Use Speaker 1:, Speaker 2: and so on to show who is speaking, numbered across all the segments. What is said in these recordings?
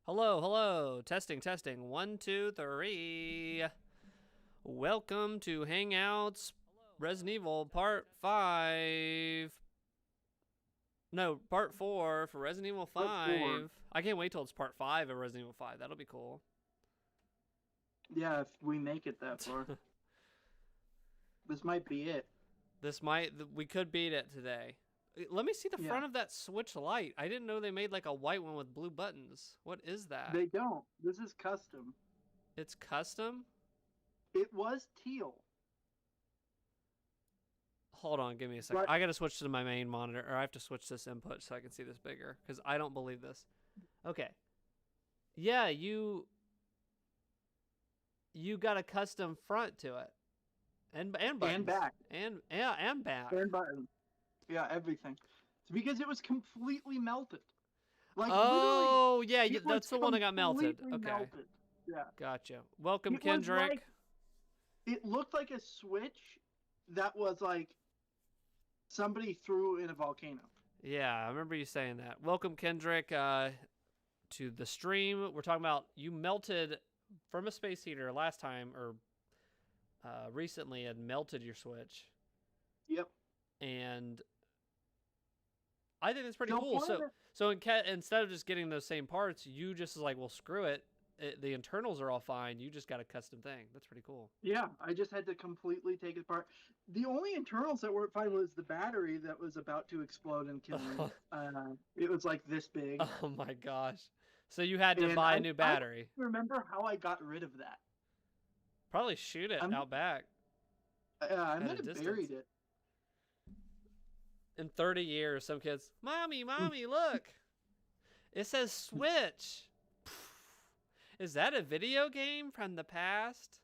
Speaker 1: Hello, hello. Testing, testing. One, two, three. Welcome to Hangouts Resident Evil Part 5. No, Part 4 for Resident Evil
Speaker 2: Part four.
Speaker 1: 5. I can't wait till it's Part 5 of Resident Evil 5. That'll be cool.
Speaker 2: Yeah, if we make it that far. This might be it.
Speaker 1: We could beat it today. Let me see the
Speaker 2: Yeah.
Speaker 1: front of that Switch light. I didn't know they made like a white one with blue buttons. What is that?
Speaker 2: They don't. This is custom.
Speaker 1: It's custom?
Speaker 2: It was teal.
Speaker 1: Hold on, give me a second.
Speaker 2: But
Speaker 1: I gotta switch to my main monitor, or I have to switch this input so I can see this bigger, because I don't believe this. Okay. Yeah, you got a custom front to it, and buttons,
Speaker 2: and back.
Speaker 1: and back.
Speaker 2: And button. Yeah, everything. It's because it was completely melted. Like
Speaker 1: Oh yeah,
Speaker 2: literally, it
Speaker 1: that's
Speaker 2: was
Speaker 1: the one that got melted.
Speaker 2: completely
Speaker 1: Okay,
Speaker 2: melted. Yeah.
Speaker 1: gotcha. Welcome,
Speaker 2: It was
Speaker 1: Kendrick.
Speaker 2: like it looked like a switch that was like somebody threw in a volcano.
Speaker 1: Yeah, I remember you saying that. Welcome, Kendrick, to the stream. We're talking about you melted from a space heater last time, or recently had melted your Switch,
Speaker 2: Yep.
Speaker 1: and I think that's pretty
Speaker 2: So
Speaker 1: cool.
Speaker 2: part of it,
Speaker 1: So instead of just getting those same parts, you just was like, well, screw it. The internals are all fine. You just got a custom thing. That's pretty cool.
Speaker 2: yeah, I just had to completely take it apart. The only internals that weren't fine was the battery that was about to explode and kill me. It was like this big.
Speaker 1: Oh my gosh! So you had to
Speaker 2: And
Speaker 1: buy
Speaker 2: I,
Speaker 1: a new
Speaker 2: I don't
Speaker 1: battery.
Speaker 2: remember how I got rid of that.
Speaker 1: Probably shoot it
Speaker 2: I'm,
Speaker 1: out back
Speaker 2: I
Speaker 1: at a
Speaker 2: might have
Speaker 1: distance.
Speaker 2: buried it.
Speaker 1: In 30 years, some kids, mommy, look! It says Switch. Is that a video game from the past?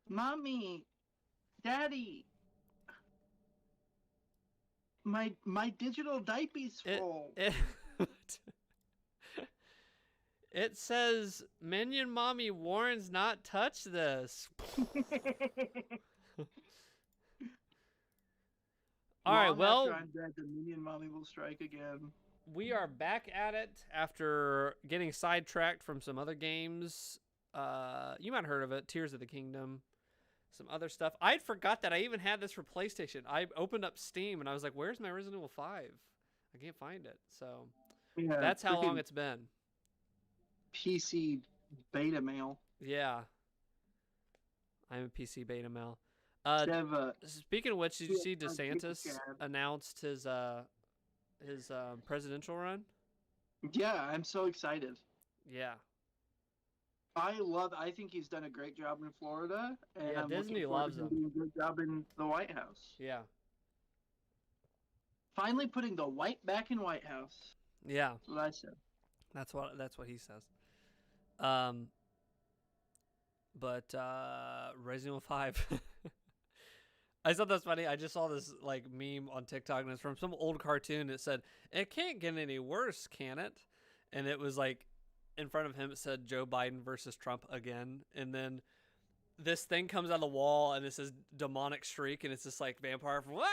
Speaker 2: Mommy, Daddy, my digital diaper's full.
Speaker 1: It it says Minion Mommy warns not touch this. All right,
Speaker 2: Long after
Speaker 1: well,
Speaker 2: I'm dead, the minion mommy will strike again.
Speaker 1: we are back at it after getting sidetracked from some other games. You might have heard of it, Tears of the Kingdom, some other stuff. I forgot that I even had this for PlayStation. I opened up Steam and I was like, "Where's my Resident Evil 5?" I can't find it. So
Speaker 2: Yeah,
Speaker 1: that's how long
Speaker 2: freaking
Speaker 1: it's been.
Speaker 2: PC beta mail.
Speaker 1: Yeah, I'm a PC beta male.
Speaker 2: Dev,
Speaker 1: Speaking of which, did you see
Speaker 2: Gig
Speaker 1: DeSantis
Speaker 2: Gab.
Speaker 1: announced his presidential run?
Speaker 2: Yeah, I'm so excited.
Speaker 1: Yeah,
Speaker 2: I think he's done a great job in Florida, and
Speaker 1: yeah.
Speaker 2: I'm
Speaker 1: Disney
Speaker 2: looking forward
Speaker 1: loves
Speaker 2: to him
Speaker 1: him.
Speaker 2: doing a good job in the White House.
Speaker 1: Yeah,
Speaker 2: Finally putting the white back in White House.
Speaker 1: yeah.
Speaker 2: That's what I said.
Speaker 1: That's what he says. Um, but Resident Evil 5. I thought that's funny. I just saw this like meme on TikTok, and it's from some old cartoon. It said, "It can't get any worse, can it?" And it was like in front of him. It said Joe Biden versus Trump again, and then this thing comes out of the wall, and it says demonic shriek, and it's just like vampire, wah!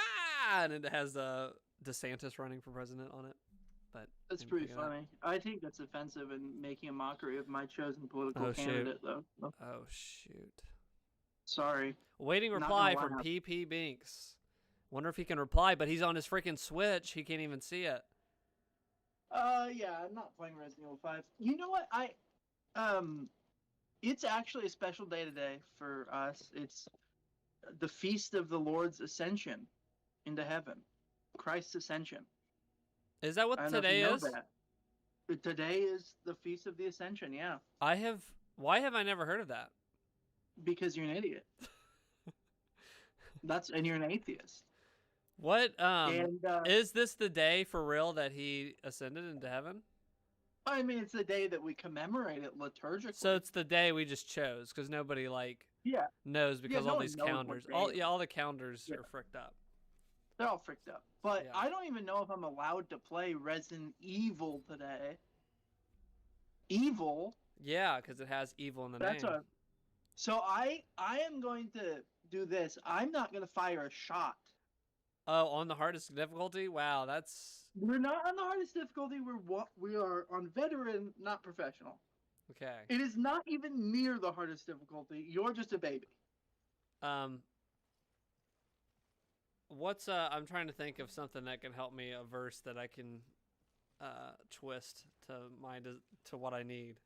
Speaker 1: And it has DeSantis running for president on it. But
Speaker 2: That's
Speaker 1: didn't
Speaker 2: pretty
Speaker 1: pick it up.
Speaker 2: funny. I think that's offensive and making a mockery of my chosen political
Speaker 1: Oh shoot!
Speaker 2: candidate, though. So,
Speaker 1: Oh shoot!
Speaker 2: sorry.
Speaker 1: Waiting
Speaker 2: Not
Speaker 1: reply
Speaker 2: gonna
Speaker 1: from
Speaker 2: laugh.
Speaker 1: PP Binks. Wonder if he can reply, but he's on his freaking Switch. He can't even see it.
Speaker 2: Yeah, I'm not playing Resident Evil 5. You know what? Um, it's actually a special day today for us. It's the feast of the Lord's ascension into heaven, Christ's ascension.
Speaker 1: Is that
Speaker 2: I
Speaker 1: what
Speaker 2: don't know if
Speaker 1: today
Speaker 2: you know
Speaker 1: is?
Speaker 2: that. But today is the feast of the ascension. Yeah,
Speaker 1: I have. Why have I never heard of that?
Speaker 2: because you're an idiot. And you're an atheist.
Speaker 1: What
Speaker 2: And
Speaker 1: is this the day for real that he ascended into heaven?
Speaker 2: I mean, it's the day that we commemorate it liturgically.
Speaker 1: So it's the day we just chose because nobody like
Speaker 2: Yeah,
Speaker 1: knows because
Speaker 2: no
Speaker 1: all
Speaker 2: one
Speaker 1: these
Speaker 2: knows what
Speaker 1: calendars,
Speaker 2: day
Speaker 1: all
Speaker 2: it is.
Speaker 1: all the calendars
Speaker 2: Yeah.
Speaker 1: are fricked up.
Speaker 2: They're all freaked up. But
Speaker 1: Yeah.
Speaker 2: I don't even know if I'm allowed to play Resident Evil today. Evil?
Speaker 1: Yeah, because it has evil in the
Speaker 2: That's
Speaker 1: name.
Speaker 2: a. So I am going to do this. I'm not going to fire a shot
Speaker 1: Oh, on the hardest difficulty? Wow, that's
Speaker 2: We're not on the hardest difficulty. We are on veteran, not professional.
Speaker 1: okay.
Speaker 2: It is not even near the hardest difficulty. You're just a baby.
Speaker 1: Um, what's I'm trying to think of something that can help me, a verse that I can twist to to what I need.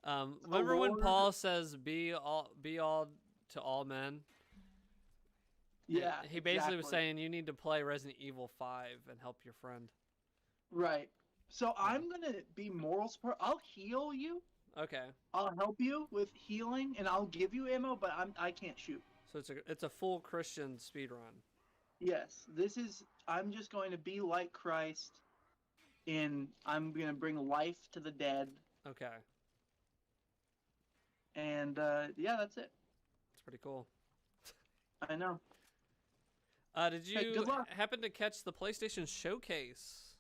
Speaker 1: Remember when
Speaker 2: Lord.
Speaker 1: Paul says, be all to all men."
Speaker 2: Yeah,
Speaker 1: He basically was
Speaker 2: exactly.
Speaker 1: saying you need to play Resident Evil 5 and help your friend.
Speaker 2: Right. So
Speaker 1: Yeah.
Speaker 2: I'm gonna be moral support. I'll heal you.
Speaker 1: Okay.
Speaker 2: I'll help you with healing, and I'll give you ammo. But I can't shoot.
Speaker 1: So it's a full Christian speed run.
Speaker 2: Yes, this is. I'm just going to be like Christ. I'm gonna bring life to the dead,
Speaker 1: Okay.
Speaker 2: and yeah, that's it.
Speaker 1: It's pretty cool.
Speaker 2: I know.
Speaker 1: Did
Speaker 2: Hey,
Speaker 1: you
Speaker 2: good luck.
Speaker 1: happen to catch the PlayStation Showcase?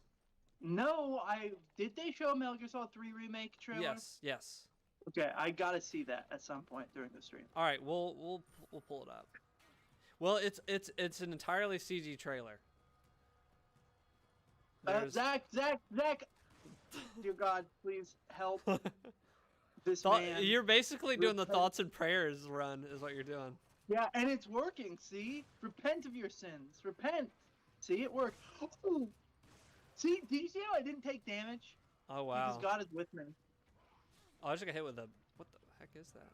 Speaker 2: No, did they show a Metal Gear Solid 3 remake trailer?
Speaker 1: Yes, yes.
Speaker 2: Okay, I gotta see that at some point during the stream.
Speaker 1: All right, we'll pull it up. Well, it's an entirely CG trailer.
Speaker 2: Zach, dear God, please help this man.
Speaker 1: You're basically doing the
Speaker 2: Repent.
Speaker 1: thoughts and prayers run, is what you're doing.
Speaker 2: Yeah, and it's working. See, repent of your sins. Repent. See, it worked. Ooh. See, did you see how I didn't take damage?
Speaker 1: Oh wow!
Speaker 2: Because God is with me.
Speaker 1: Oh, I just got hit with a. What the heck is that?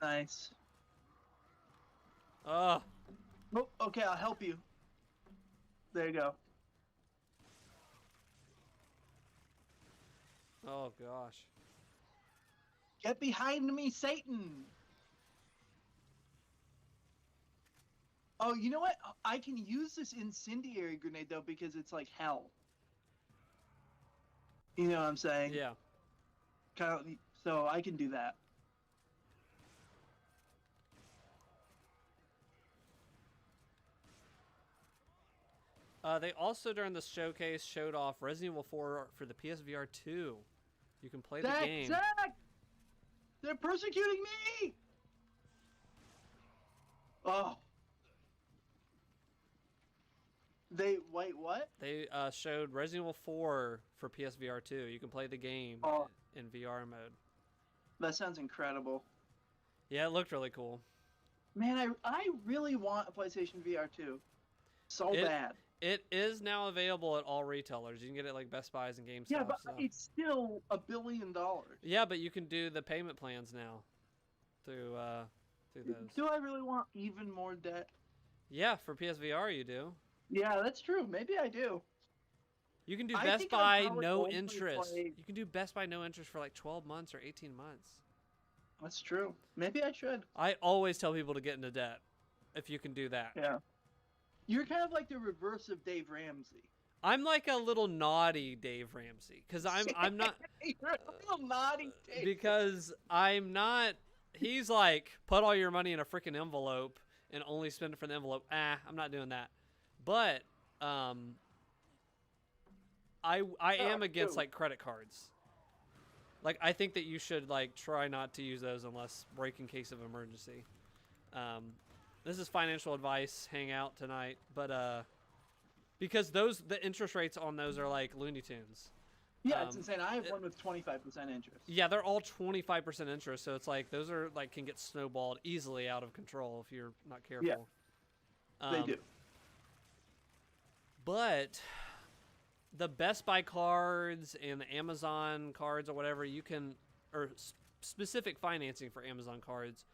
Speaker 2: Nice.
Speaker 1: Oh,
Speaker 2: Oh, okay, I'll help you. There you go.
Speaker 1: oh gosh.
Speaker 2: Get behind me, Satan. Oh, you know what? I can use this incendiary grenade though because it's like hell. You know what I'm saying?
Speaker 1: Yeah.
Speaker 2: Kind of, so I can do that.
Speaker 1: They also during the showcase showed off Resident Evil 4 for the PSVR 2. You can play the game.
Speaker 2: Zach! They're persecuting me! Oh. Wait, what?
Speaker 1: They showed Resident Evil 4 for PSVR 2. You can play the game in VR mode.
Speaker 2: That sounds incredible.
Speaker 1: Yeah, it looked really cool.
Speaker 2: Man, I really want a PlayStation VR 2. So bad.
Speaker 1: It is now available at all retailers. You can get it like Best Buys and GameStop.
Speaker 2: Yeah, but
Speaker 1: so.
Speaker 2: it's still $1 billion.
Speaker 1: Yeah, but you can do the payment plans now through those.
Speaker 2: Do I really want even more debt?
Speaker 1: Yeah, for PSVR you do.
Speaker 2: Yeah, that's true. Maybe I do.
Speaker 1: You can do
Speaker 2: I
Speaker 1: Best
Speaker 2: think I'd
Speaker 1: Buy
Speaker 2: probably
Speaker 1: no
Speaker 2: only
Speaker 1: interest.
Speaker 2: play-
Speaker 1: You can do Best Buy no interest for like 12 months or 18 months.
Speaker 2: That's true. Maybe I should.
Speaker 1: I always tell people to get into debt if you can do that.
Speaker 2: Yeah. You're kind of like the reverse of Dave Ramsey.
Speaker 1: I'm like a little naughty Dave Ramsey because I'm not
Speaker 2: You're a little naughty Dave.
Speaker 1: because I'm not. He's like put all your money in a freaking envelope and only spend it for the envelope. I'm not doing that. But I am against like credit cards. Like I think that you should like try not to use those unless break in case of emergency. This is financial advice hangout tonight, but because the interest rates on those are like Looney Tunes.
Speaker 2: Yeah, it's insane. I have one with 25% interest.
Speaker 1: Yeah, they're all 25% interest, so it's like those are like can get snowballed easily out of control if you're not careful.
Speaker 2: Yeah, they do.
Speaker 1: But the Best Buy cards and the Amazon cards or whatever, you can, or specific financing for Amazon cards,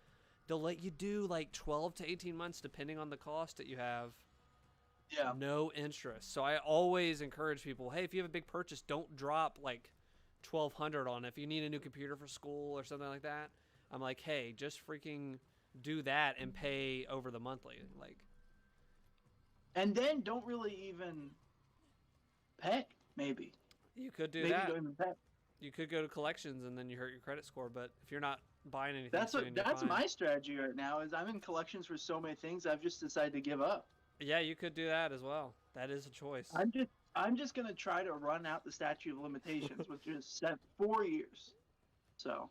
Speaker 1: they'll let you do like 12 to 18 months depending on the cost that you have.
Speaker 2: Yeah.
Speaker 1: No interest. So I always encourage people, hey, if you have a big purchase, don't drop like $1,200 on it. If you need a new computer for school or something like that, I'm like, hey, just freaking do that and pay over the monthly. Like,
Speaker 2: and then don't really even pay, maybe.
Speaker 1: You could do
Speaker 2: maybe
Speaker 1: that.
Speaker 2: Don't even pay.
Speaker 1: You could go to collections and then you hurt your credit score. But if you're not buying anything,
Speaker 2: That's my strategy right now. Is I'm in collections for so many things. I've just decided to give up.
Speaker 1: Yeah, you could do that as well. That is a choice.
Speaker 2: I'm just gonna try to run out the statute of limitations, which is set 4 years. So.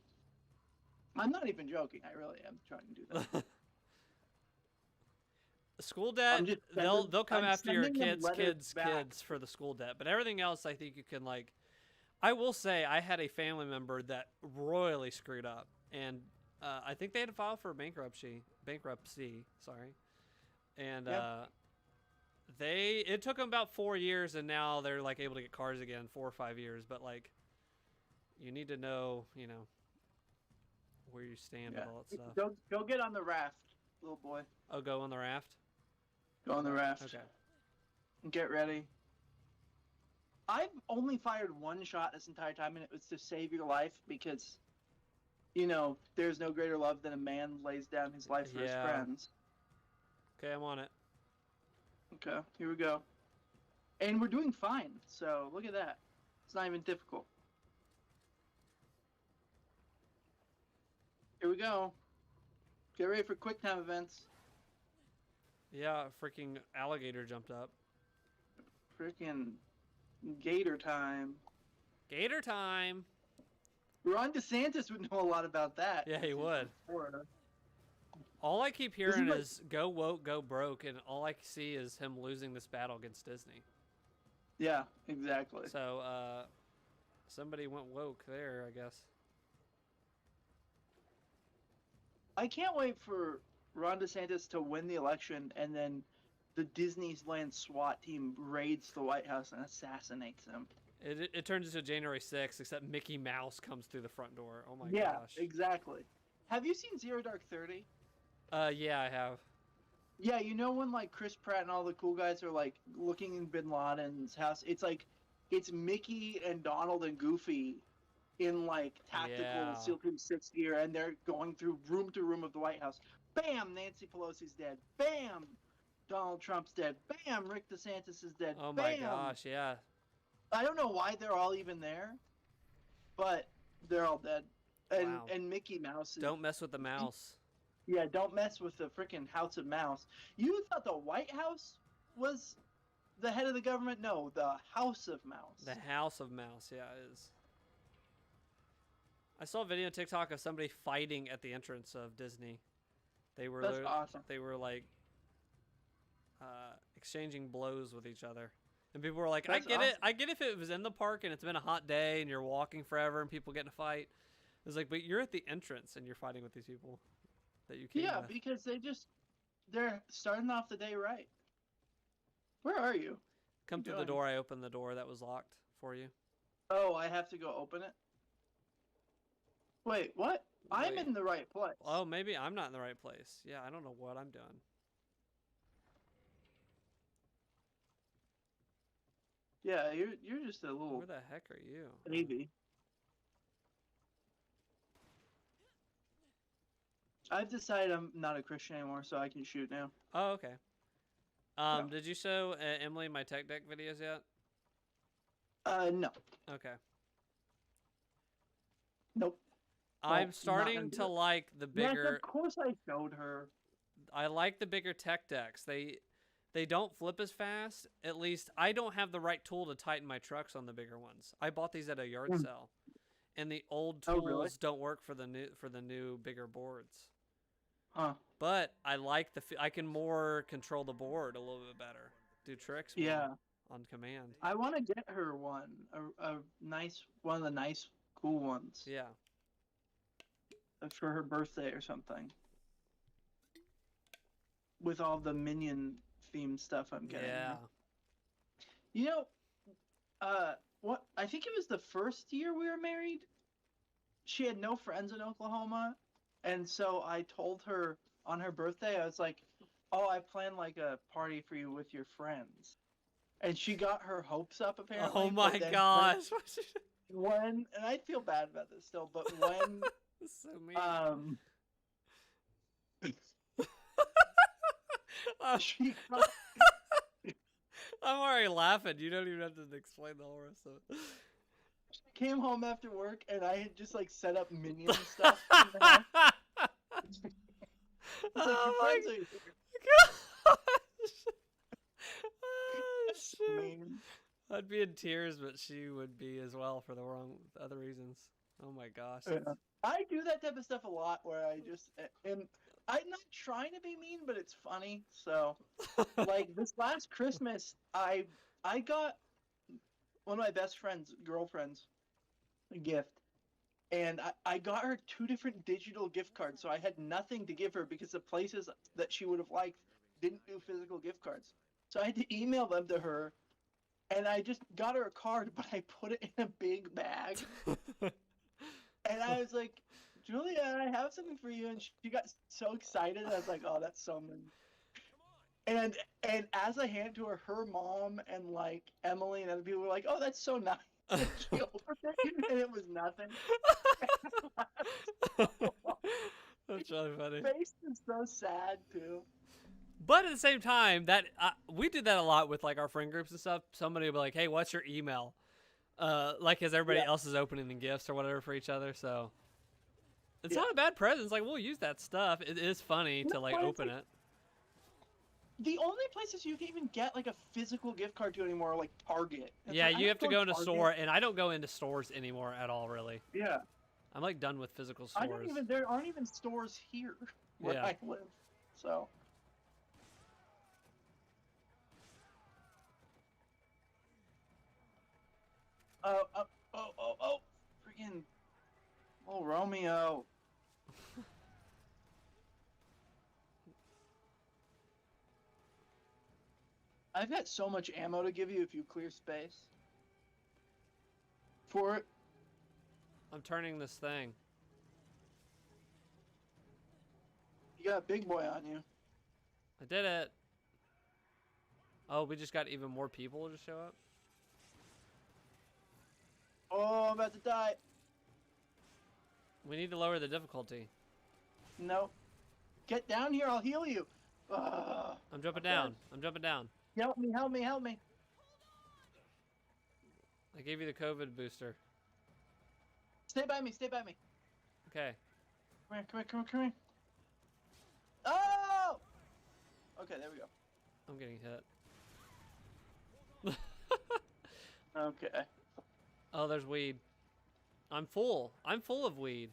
Speaker 2: I'm not even joking. I really am trying to do that.
Speaker 1: School debt,
Speaker 2: I'm just
Speaker 1: they'll come
Speaker 2: I'm
Speaker 1: after your
Speaker 2: sending them
Speaker 1: kids'
Speaker 2: letters
Speaker 1: kids'
Speaker 2: back.
Speaker 1: kids for the school debt, but everything else, I think you can like. I will say, I had a family member that royally screwed up, and I think they had to file for bankruptcy. Bankruptcy, sorry, and
Speaker 2: Yeah.
Speaker 1: it took them about 4 years, and now they're like able to get cars again, 4 or 5 years. But like, you need to know, where you stand
Speaker 2: Yeah.
Speaker 1: with all that stuff.
Speaker 2: Go get on the raft, little boy.
Speaker 1: Oh, go on the raft.
Speaker 2: Go on the raft.
Speaker 1: Okay.
Speaker 2: Get ready. I've only fired one shot this entire time, and it was to save your life because, there's no greater love than a man lays down his life for his
Speaker 1: Yeah.
Speaker 2: friends.
Speaker 1: Okay, I'm on it.
Speaker 2: Okay, here we go. And we're doing fine, so look at that. It's not even difficult. Here we go. Get ready for quick time events.
Speaker 1: Yeah, freaking alligator jumped up.
Speaker 2: Freaking gator time.
Speaker 1: Gator time.
Speaker 2: Ron DeSantis would know a lot about that.
Speaker 1: Yeah, he would.
Speaker 2: Florida.
Speaker 1: All I keep hearing
Speaker 2: like-
Speaker 1: is go woke, go broke, and all I see is him losing this battle against Disney.
Speaker 2: Yeah, exactly.
Speaker 1: So, somebody went woke there, I guess.
Speaker 2: I can't wait for Ron DeSantis to win the election and then the Disneyland SWAT team raids the White House and assassinates him.
Speaker 1: It turns into January 6th, except Mickey Mouse comes through the front door. Oh my
Speaker 2: Yeah,
Speaker 1: gosh.
Speaker 2: exactly. Have you seen Zero Dark 30?
Speaker 1: Yeah, I have.
Speaker 2: Yeah, you know when like Chris Pratt and all the cool guys are like looking in Bin Laden's house? It's Mickey and Donald and Goofy in like tactical
Speaker 1: Yeah.
Speaker 2: SEAL Team 6 gear, and they're going through room to room of the White House. Bam, Nancy Pelosi's dead. Bam, Donald Trump's dead. Bam, Rick DeSantis is dead.
Speaker 1: Oh
Speaker 2: Bam.
Speaker 1: my gosh, yeah.
Speaker 2: I don't know why they're all even there, but they're all dead. And
Speaker 1: Wow.
Speaker 2: and Mickey Mouse is,
Speaker 1: Don't mess with the mouse.
Speaker 2: yeah, don't mess with the freaking House of Mouse. You thought the White House was the head of the government? No, the House of Mouse.
Speaker 1: The House of Mouse, yeah, it is. I saw a video on TikTok of somebody fighting at the entrance of Disney. They were
Speaker 2: That's awesome.
Speaker 1: They were like exchanging blows with each other. And people were like,
Speaker 2: That's
Speaker 1: I get
Speaker 2: awesome.
Speaker 1: it. I get if it was in the park and it's been a hot day and you're walking forever and people get in a fight. It's like, but you're at the entrance and you're fighting with these people that you came
Speaker 2: Yeah,
Speaker 1: with.
Speaker 2: because they're starting off the day right. Where are you?
Speaker 1: Come
Speaker 2: you
Speaker 1: through the
Speaker 2: doing?
Speaker 1: door. I opened the door that was locked for you.
Speaker 2: Oh, I have to go open it? Wait, what? I'm
Speaker 1: Wait.
Speaker 2: in the right place.
Speaker 1: Oh, maybe I'm not in the right place. Yeah, I don't know what I'm doing.
Speaker 2: Yeah, you're just a little
Speaker 1: Where the heck are you?
Speaker 2: baby. I've decided I'm not a Christian anymore, so I can shoot now.
Speaker 1: Oh, okay.
Speaker 2: No.
Speaker 1: Did you show Emily my tech deck videos yet?
Speaker 2: No.
Speaker 1: Okay.
Speaker 2: Nope.
Speaker 1: I'm
Speaker 2: not
Speaker 1: starting
Speaker 2: gonna
Speaker 1: to
Speaker 2: do it.
Speaker 1: like the
Speaker 2: Yes,
Speaker 1: bigger.
Speaker 2: of course I showed her.
Speaker 1: I like the bigger tech decks. They don't flip as fast. At least I don't have the right tool to tighten my trucks on the bigger ones. I bought these at a yard sale, and the old
Speaker 2: Oh,
Speaker 1: tools
Speaker 2: really?
Speaker 1: don't work for the new bigger boards.
Speaker 2: Huh.
Speaker 1: But I like I can more control the board a little bit better. Do tricks more
Speaker 2: Yeah.
Speaker 1: on command.
Speaker 2: I want to get her one. A nice one of the nice cool ones.
Speaker 1: Yeah.
Speaker 2: For her birthday or something. With all the minion themed stuff I'm getting.
Speaker 1: Yeah.
Speaker 2: You know, what I think it was the first year we were married. She had no friends in Oklahoma, and so I told her on her birthday, I was like, "Oh, I plan like a party for you with your friends," and she got her hopes up apparently.
Speaker 1: Oh
Speaker 2: but
Speaker 1: my
Speaker 2: then
Speaker 1: gosh.
Speaker 2: When and I feel bad about this still, but when
Speaker 1: That's so mean.
Speaker 2: she got,
Speaker 1: I'm already laughing. You don't even have to explain the whole rest of it.
Speaker 2: came home after work and I had just like set up minion stuff. In the house. It's like, your
Speaker 1: Oh
Speaker 2: friends
Speaker 1: my
Speaker 2: are here.
Speaker 1: gosh. Oh,
Speaker 2: That's
Speaker 1: shit.
Speaker 2: mean.
Speaker 1: I'd be in tears, but she would be as well for the wrong other reasons. Oh my gosh.
Speaker 2: Yeah. I do that type of stuff a lot where I just and I'm not trying to be mean, but it's funny. So like this last Christmas, I got one of my best friend's girlfriends a gift. And I got her 2 different digital gift cards, so I had nothing to give her because the places that she would have liked didn't do physical gift cards. So I had to email them to her, and I just got her a card, but I put it in a big bag. And I was like, Julia, I have something for you. And she got so excited. I was like, oh, that's so mean. And as I handed to her, her mom and like Emily and other people were like, oh, that's so nice. And she opened it, and it was nothing.
Speaker 1: That's really funny.
Speaker 2: Face is so sad too.
Speaker 1: But at the same time, that we did that a lot with like our friend groups and stuff. Somebody would be like, "Hey, what's your email?" Like as everybody else is opening the gifts or whatever for each other. So it's not a bad present. It's like we'll use that stuff. It is funny to like open it.
Speaker 2: The only places you can even get like a physical gift card to anymore are like Target. It's
Speaker 1: Yeah,
Speaker 2: like,
Speaker 1: you have to go into a store, and I don't go into stores anymore at all, really.
Speaker 2: Yeah.
Speaker 1: I'm like done with physical stores.
Speaker 2: There aren't even stores here where I live. So. Oh, freaking. Oh, Romeo. I've got so much ammo to give you if you clear space. For it.
Speaker 1: I'm turning this thing.
Speaker 2: You got a big boy on you.
Speaker 1: I did it. Oh, we just got even more people to show up?
Speaker 2: Oh, I'm about to die.
Speaker 1: We need to lower the difficulty.
Speaker 2: No. Get down here, I'll heal you.
Speaker 1: I'm jumping down. I'm jumping down.
Speaker 2: Help me, help me, help me.
Speaker 1: I gave you the COVID booster.
Speaker 2: Stay by me, stay by me.
Speaker 1: Okay.
Speaker 2: Come here, come here, come here, come here. Oh! Okay, there we go.
Speaker 1: I'm getting hit.
Speaker 2: Okay.
Speaker 1: Oh, there's weed. I'm full. I'm full of weed.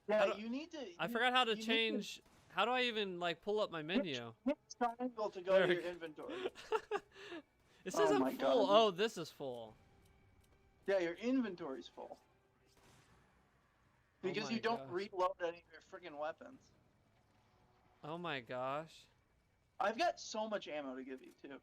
Speaker 2: Yeah, you need to...
Speaker 1: I forgot how to change... How do I even, like, pull up my menu?
Speaker 2: Hit triangle to go to your inventory.
Speaker 1: It says I'm full.
Speaker 2: God.
Speaker 1: Oh, this is full.
Speaker 2: Yeah, your inventory's full. Because you don't reload any of your freaking weapons.
Speaker 1: Oh my gosh.
Speaker 2: I've got so much ammo to give you, too.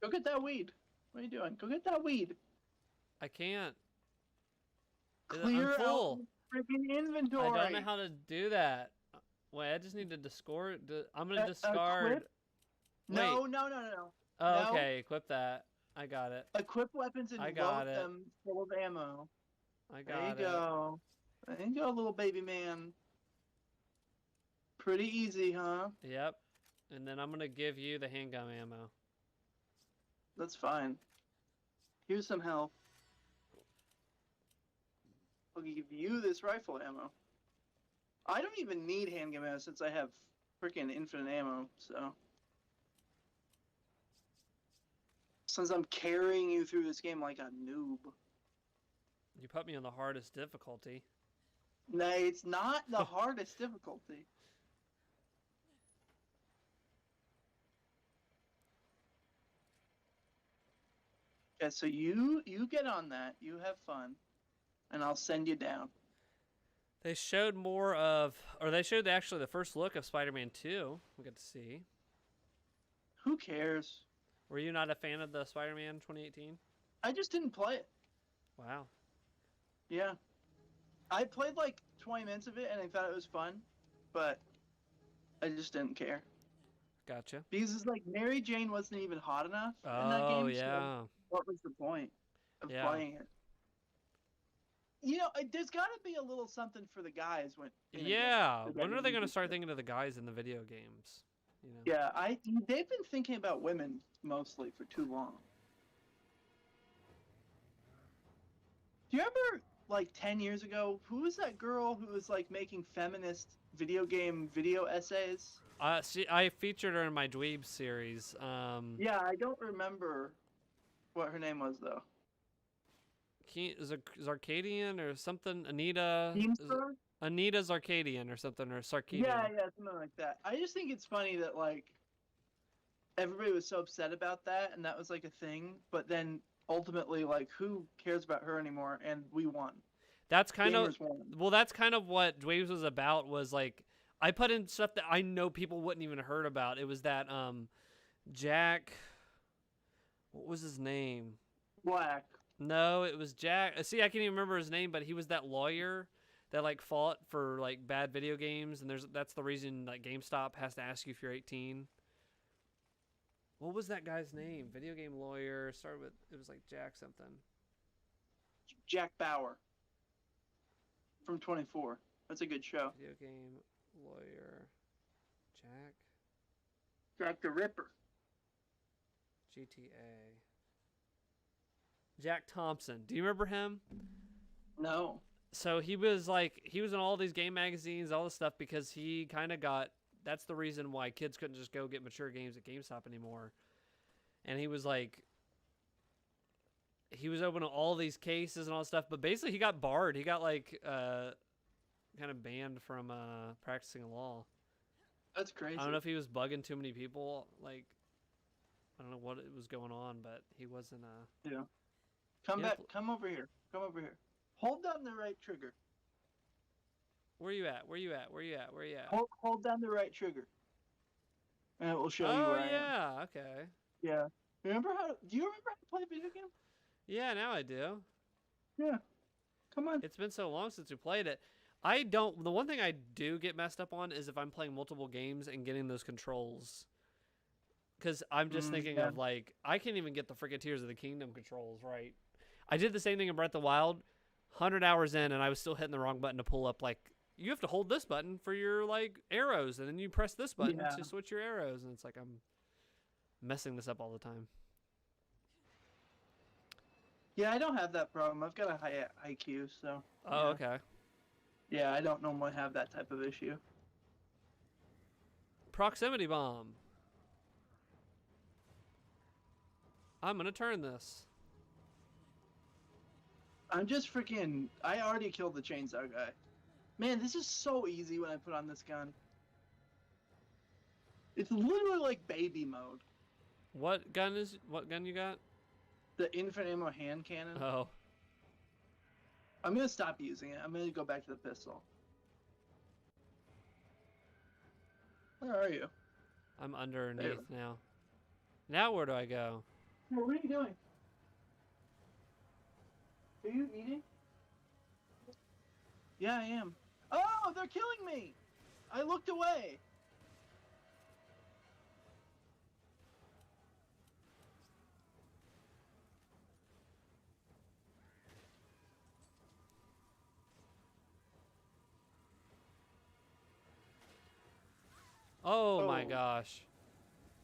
Speaker 2: Go get that weed. What are you doing? Go get that weed.
Speaker 1: I can't.
Speaker 2: Clear
Speaker 1: I'm full.
Speaker 2: out freaking inventory.
Speaker 1: I don't know how to do that. Wait, I just need to discard. I'm gonna discard.
Speaker 2: No.
Speaker 1: Oh, no. Okay, equip that. I got it.
Speaker 2: Equip weapons and load them full of ammo.
Speaker 1: I got it.
Speaker 2: There you go. There you go, little baby man. Pretty easy, huh?
Speaker 1: Yep. And then I'm gonna give you the handgun ammo.
Speaker 2: That's fine. Here's some health. I'll give you this rifle ammo. I don't even need handgun ammo since I have freaking infinite ammo, so. Since I'm carrying you through this game like a noob.
Speaker 1: You put me on the hardest difficulty.
Speaker 2: No, it's not the hardest difficulty. Yeah, so you get on that. You have fun. And I'll send you down.
Speaker 1: They showed more of, or they showed actually the first look of Spider-Man 2. We got to see.
Speaker 2: Who cares?
Speaker 1: Were you not a fan of the Spider-Man 2018?
Speaker 2: I just didn't play it.
Speaker 1: Wow.
Speaker 2: Yeah. I played like 20 minutes of it and I thought it was fun, but I just didn't care.
Speaker 1: Gotcha.
Speaker 2: Because it's like Mary Jane wasn't even hot enough in that game.
Speaker 1: Oh, yeah.
Speaker 2: So what was the point of playing it? You know, there's got to be a little something for the guys when.
Speaker 1: Yeah. When are they going to start thinking of the guys in the video games? You know?
Speaker 2: Yeah, they've been thinking about women mostly for too long. Do you remember, like 10 years ago, who was that girl who was like making feminist video game video essays.
Speaker 1: See, I featured her in my Dweeb series.
Speaker 2: Yeah, I don't remember what her name was though.
Speaker 1: Zarkadian or something. Anita.
Speaker 2: Keemstar?
Speaker 1: Anita Zarkadian or something, or Sarkadian.
Speaker 2: Yeah, something like that. I just think it's funny that like everybody was so upset about that, and that was like a thing. But then ultimately, like, who cares about her anymore? And we won.
Speaker 1: That's kind
Speaker 2: Gamers
Speaker 1: of
Speaker 2: won.
Speaker 1: well. That's kind of what Dweebs was about. Was like I put in stuff that I know people wouldn't even heard about. It was that Jack. What was his name?
Speaker 2: Black.
Speaker 1: No, it was Jack. See, I can't even remember his name, but he was that lawyer that like fought for like bad video games, and that's the reason like GameStop has to ask you if you're 18. What was that guy's name? Video game lawyer. Started with it was like Jack something.
Speaker 2: Jack Bauer. From 24. That's a good show.
Speaker 1: Video game lawyer. Jack.
Speaker 2: Jack the Ripper.
Speaker 1: GTA. Jack Thompson. Do you remember him?
Speaker 2: No.
Speaker 1: So he was in all these game magazines, all this stuff, because he kind of got, that's the reason why kids couldn't just go get mature games at GameStop anymore. And he was like, he was opening all these cases and all this stuff, but basically he got barred. He got like, kind of banned from practicing law.
Speaker 2: That's crazy.
Speaker 1: I don't know if he was bugging too many people. Like, I don't know what it was going on, but he wasn't.
Speaker 2: Yeah. Come back. Come over here. Come over here. Hold down the right trigger.
Speaker 1: Where you at? Where you at? Where you at? Where you at?
Speaker 2: Hold down the right trigger. And it will show you
Speaker 1: Oh
Speaker 2: where I am.
Speaker 1: yeah, okay.
Speaker 2: Yeah. Do you remember how to play a video game?
Speaker 1: Yeah, now I do.
Speaker 2: Yeah. Come on.
Speaker 1: It's been so long since we played it. The one thing I do get messed up on is if I'm playing multiple games and getting those controls. Because I'm just thinking of like, I can't even get the freaking Tears of the Kingdom controls right. I did the same thing in Breath of the Wild, 100 hours in, and I was still hitting the wrong button to pull up. Like, you have to hold this button for your like arrows, and then you press this button to switch your arrows, and it's like I'm messing this up all the time.
Speaker 2: Yeah, I don't have that problem. I've got a high IQ, so.
Speaker 1: Oh, okay.
Speaker 2: Yeah, I don't normally have that type of issue.
Speaker 1: Proximity bomb. I'm gonna turn this.
Speaker 2: I'm just freaking. I already killed the chainsaw guy. Man, this is so easy when I put on this gun. It's literally like baby mode.
Speaker 1: What gun you got?
Speaker 2: The infinite ammo hand cannon.
Speaker 1: Oh.
Speaker 2: I'm gonna stop using it. I'm gonna go back to the pistol. Where are you?
Speaker 1: I'm underneath now. Now where do I go?
Speaker 2: What are you doing? Are you eating? Yeah, I am. Oh, they're killing me! I looked away.
Speaker 1: Oh my gosh.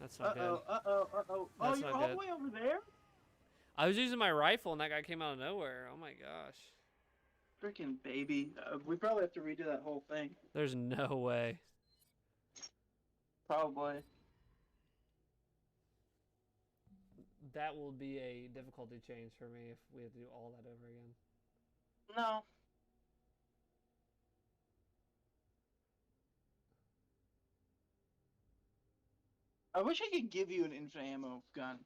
Speaker 1: That's not good.
Speaker 2: Oh,
Speaker 1: That's
Speaker 2: you're
Speaker 1: not
Speaker 2: all
Speaker 1: good.
Speaker 2: the way over there?
Speaker 1: I was using my rifle and that guy came out of nowhere. Oh my gosh.
Speaker 2: Freaking baby. We probably have to redo that whole thing.
Speaker 1: There's no way.
Speaker 2: Probably.
Speaker 1: That will be a difficulty change for me if we have to do all that over again.
Speaker 2: No. I wish I could give you an infinite ammo gun.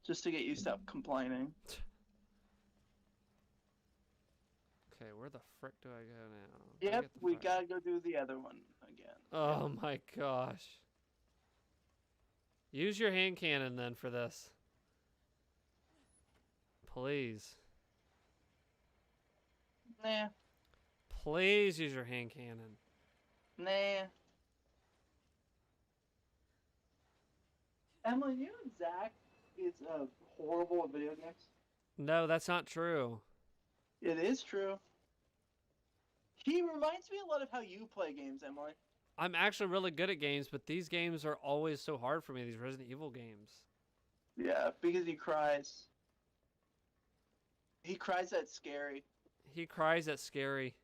Speaker 2: Just to get you to stop complaining.
Speaker 1: Okay, where the frick do I go now?
Speaker 2: Yep, we gotta go do the other one again.
Speaker 1: Oh my gosh. Use your hand cannon then for this. Please.
Speaker 2: Nah.
Speaker 1: Please use your hand cannon.
Speaker 2: Nah. Emily, you and Zach is horrible at video games.
Speaker 1: No, that's not true.
Speaker 2: It is true. He reminds me a lot of how you play games, Emily.
Speaker 1: I'm actually really good at games, but these games are always so hard for me, these Resident Evil games.
Speaker 2: Yeah, because he cries. He cries at scary.
Speaker 1: He cries at scary.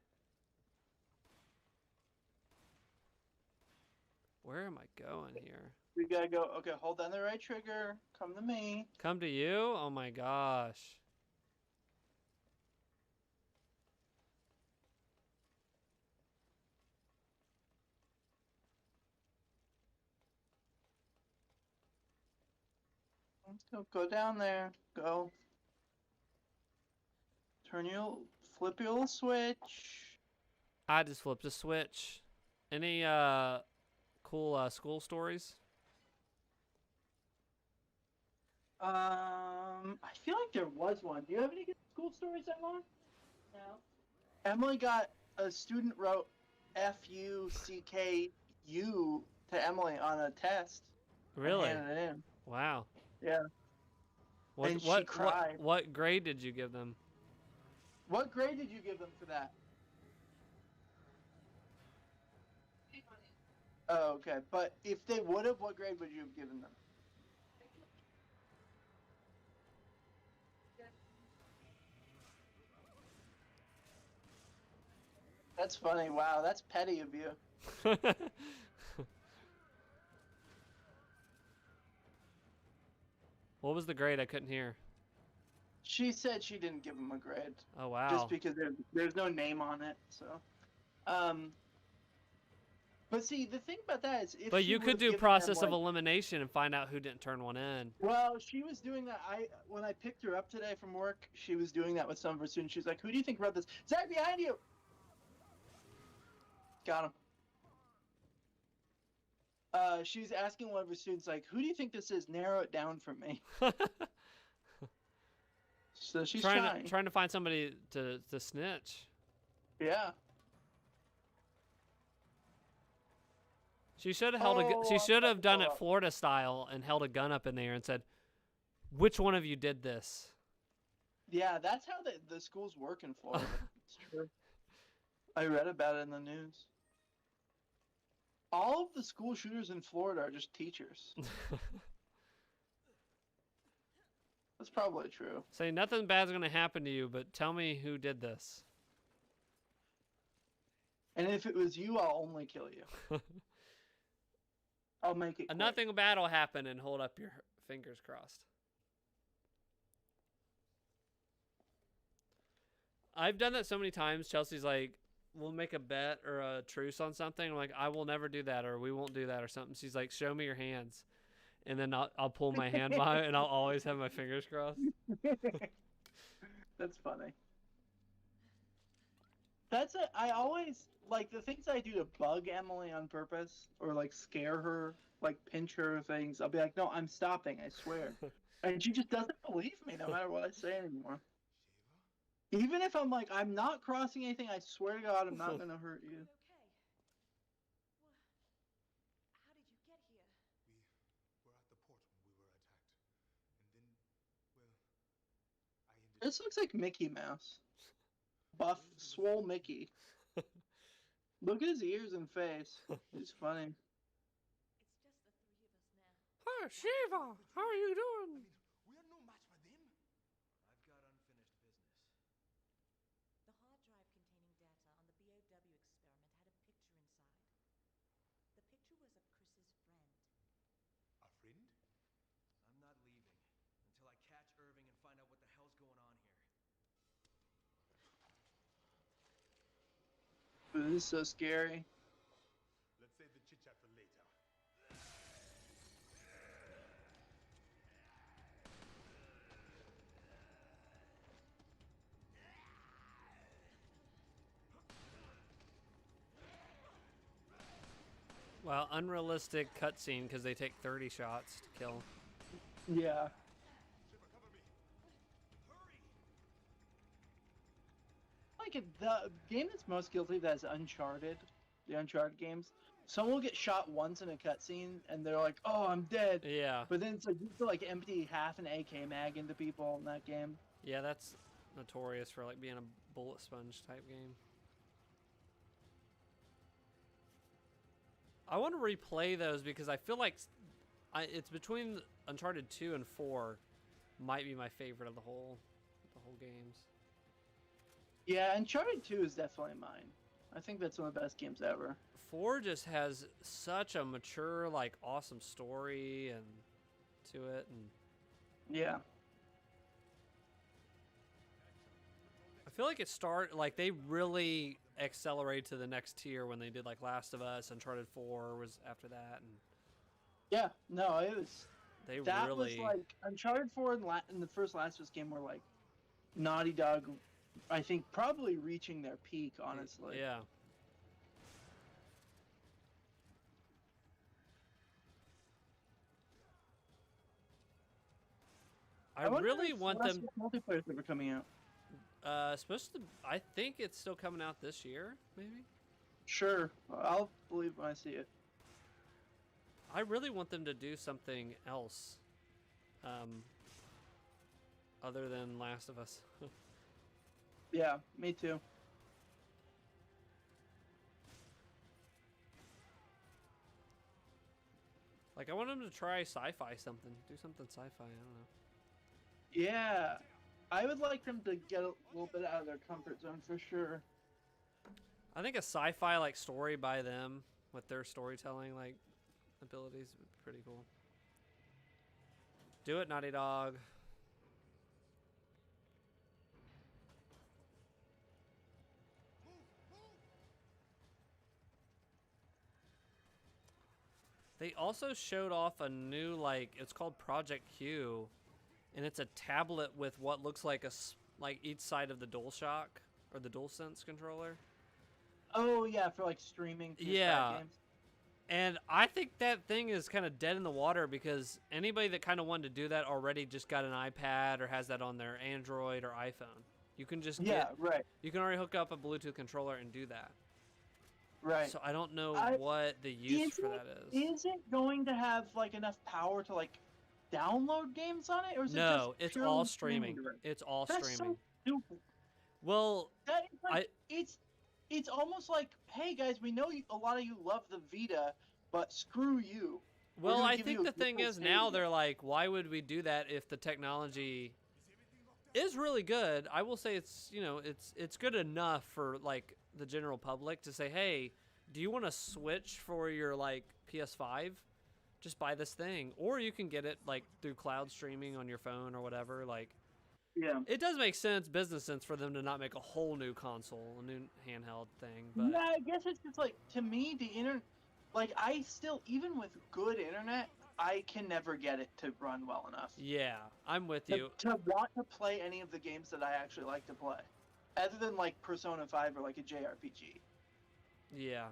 Speaker 1: Where am I going here?
Speaker 2: We gotta go. Okay, hold down the right trigger. Come to me.
Speaker 1: Come to you? Oh my gosh.
Speaker 2: Let's go down there. Go. Flip your little switch.
Speaker 1: I just flipped a switch. Any cool school stories?
Speaker 2: I feel like there was one. Do you have any good school stories, Emily? No. Emily got a student wrote FUCKU to Emily on a test.
Speaker 1: Really?
Speaker 2: And handed it in.
Speaker 1: Wow.
Speaker 2: Yeah.
Speaker 1: What,
Speaker 2: And she cried.
Speaker 1: What grade did you give them?
Speaker 2: What grade did you give them for that? Oh, okay. But if they would have, what grade would you have given them? That's funny. Wow, that's petty of you.
Speaker 1: What was the grade? I couldn't hear.
Speaker 2: She said she didn't give him a grade.
Speaker 1: Oh wow.
Speaker 2: Just because there's no name on it. So, but see, the thing about that is, if
Speaker 1: But
Speaker 2: she
Speaker 1: you could
Speaker 2: would've
Speaker 1: do
Speaker 2: given
Speaker 1: process
Speaker 2: them,
Speaker 1: of elimination and find out who didn't turn one in.
Speaker 2: Well, she was doing that. When I picked her up today from work, she was doing that with some of her students. She's like, "Who do you think wrote this?" Zach, behind you. Got him. She's asking one of her students, like, "Who do you think this is? Narrow it down for me." So she's trying.
Speaker 1: Trying to find somebody to snitch.
Speaker 2: Yeah.
Speaker 1: She should have held she should have done it Florida style and held a gun up in the air and said, "Which one of you did this?"
Speaker 2: Yeah, that's how the schools work in Florida. It's true. I read about it in the news. All of the school shooters in Florida are just teachers. That's probably true.
Speaker 1: Say nothing bad's gonna happen to you, but tell me who did this.
Speaker 2: And if it was you, I'll only kill you. I'll make it quick.
Speaker 1: Nothing bad will happen, and hold up your fingers crossed. I've done that so many times. Chelsea's like, we'll make a bet or a truce on something. I'm like, I will never do that, or we won't do that, or something. She's like, show me your hands. And then I'll pull my hand behind, and I'll always have my fingers crossed.
Speaker 2: That's funny. I always, like, the things I do to bug Emily on purpose, or, like, scare her, like, pinch her things, I'll be like, no, I'm stopping, I swear. And she just doesn't believe me, no matter what I say anymore. Even if I'm like, I'm not crossing anything, I swear to God, I'm not going to hurt you. This looks like Mickey Mouse. Buff, swole Mickey. Look at his ears and face. He's funny.
Speaker 1: Hi, Shiva. How are you doing?
Speaker 3: We are no match for them. I've got unfinished business.
Speaker 4: The hard drive containing data on the BOW experiment had a picture inside. The picture was of Chris's friend.
Speaker 3: A friend? I'm not leaving until I catch Irving and find out what the hell's going on here.
Speaker 2: This is so scary.
Speaker 3: Let's save the chit-chat for later.
Speaker 1: Wow, unrealistic cutscene because they take 30 shots to kill.
Speaker 2: Yeah.
Speaker 3: Shiva, cover me. Hurry!
Speaker 2: Like, the game that's most guilty of that is Uncharted. The Uncharted games. Someone will get shot once in a cutscene, and they're like, oh, I'm dead.
Speaker 1: Yeah.
Speaker 2: But then it's like, you have to, like, empty half an AK mag into people in that game.
Speaker 1: Yeah, that's notorious for like being a bullet sponge type game. I want to replay those because I feel like it's between Uncharted 2 and 4 might be my favorite of the whole games.
Speaker 2: Yeah, Uncharted 2 is definitely mine. I think that's one of the best games ever.
Speaker 1: 4 just has such a mature, like, awesome story and to it, and
Speaker 2: Yeah.
Speaker 1: I feel like they really accelerated to the next tier when they did like Last of Us. Uncharted 4 was after that, and
Speaker 2: Yeah. No, it was.
Speaker 1: they
Speaker 2: That
Speaker 1: really
Speaker 2: was like Uncharted 4 and the first Last of Us game were like Naughty Dog, I think probably reaching their peak, honestly.
Speaker 1: yeah. I
Speaker 2: wonder
Speaker 1: really
Speaker 2: if
Speaker 1: want
Speaker 2: Last
Speaker 1: them.
Speaker 2: of Us multiplayer's ever coming out.
Speaker 1: Supposed to. I think it's still coming out this year, maybe.
Speaker 2: Sure, I'll believe when I see it.
Speaker 1: I really want them to do something else, other than Last of Us.
Speaker 2: Yeah, me too.
Speaker 1: Like, I want them to try sci-fi something. Do something sci-fi. I don't know.
Speaker 2: Yeah, I would like them to get a little bit out of their comfort zone for sure.
Speaker 1: I think a sci-fi like story by them with their storytelling like abilities would be pretty cool. Do it, Naughty Dog. They also showed off a new, like, it's called Project Q, and it's a tablet with what looks like like each side of the DualShock or the DualSense controller.
Speaker 2: Oh yeah, for like streaming PS5
Speaker 1: Yeah.
Speaker 2: games.
Speaker 1: And I think that thing is kind of dead in the water because anybody that kind of wanted to do that already just got an iPad or has that on their Android or iPhone. You can just
Speaker 2: Right.
Speaker 1: you can already hook up a Bluetooth controller and do that.
Speaker 2: Right.
Speaker 1: So I don't know
Speaker 2: I-
Speaker 1: what the use for that is.
Speaker 2: Is it going to have like enough power to like download games on it, or is
Speaker 1: No,
Speaker 2: it just
Speaker 1: it's
Speaker 2: purely
Speaker 1: all streaming.
Speaker 2: direct?
Speaker 1: It's all
Speaker 2: That's
Speaker 1: streaming.
Speaker 2: so stupid.
Speaker 1: Well,
Speaker 2: That is like it's almost like, hey guys, we know a lot of you love the Vita, but screw you. We're
Speaker 1: well,
Speaker 2: gonna
Speaker 1: I
Speaker 2: give
Speaker 1: think
Speaker 2: you a
Speaker 1: the thing
Speaker 2: Google
Speaker 1: is now
Speaker 2: Stadia.
Speaker 1: they're like, why would we do that if the technology is really good? I will say it's, it's good enough for like the general public to say, hey, do you want to switch for your like PS5? Just buy this thing, or you can get it like through cloud streaming on your phone or whatever. Like,
Speaker 2: Yeah.
Speaker 1: it does make business sense for them to not make a whole new console, a new handheld thing. But
Speaker 2: Yeah, I guess it's just like, to me, the internet, like, I still, even with good internet, I can never get it to run well enough.
Speaker 1: yeah, I'm with
Speaker 2: To,
Speaker 1: you.
Speaker 2: to want to play any of the games that I actually like to play, other than like Persona 5 or like a JRPG.
Speaker 1: Yeah.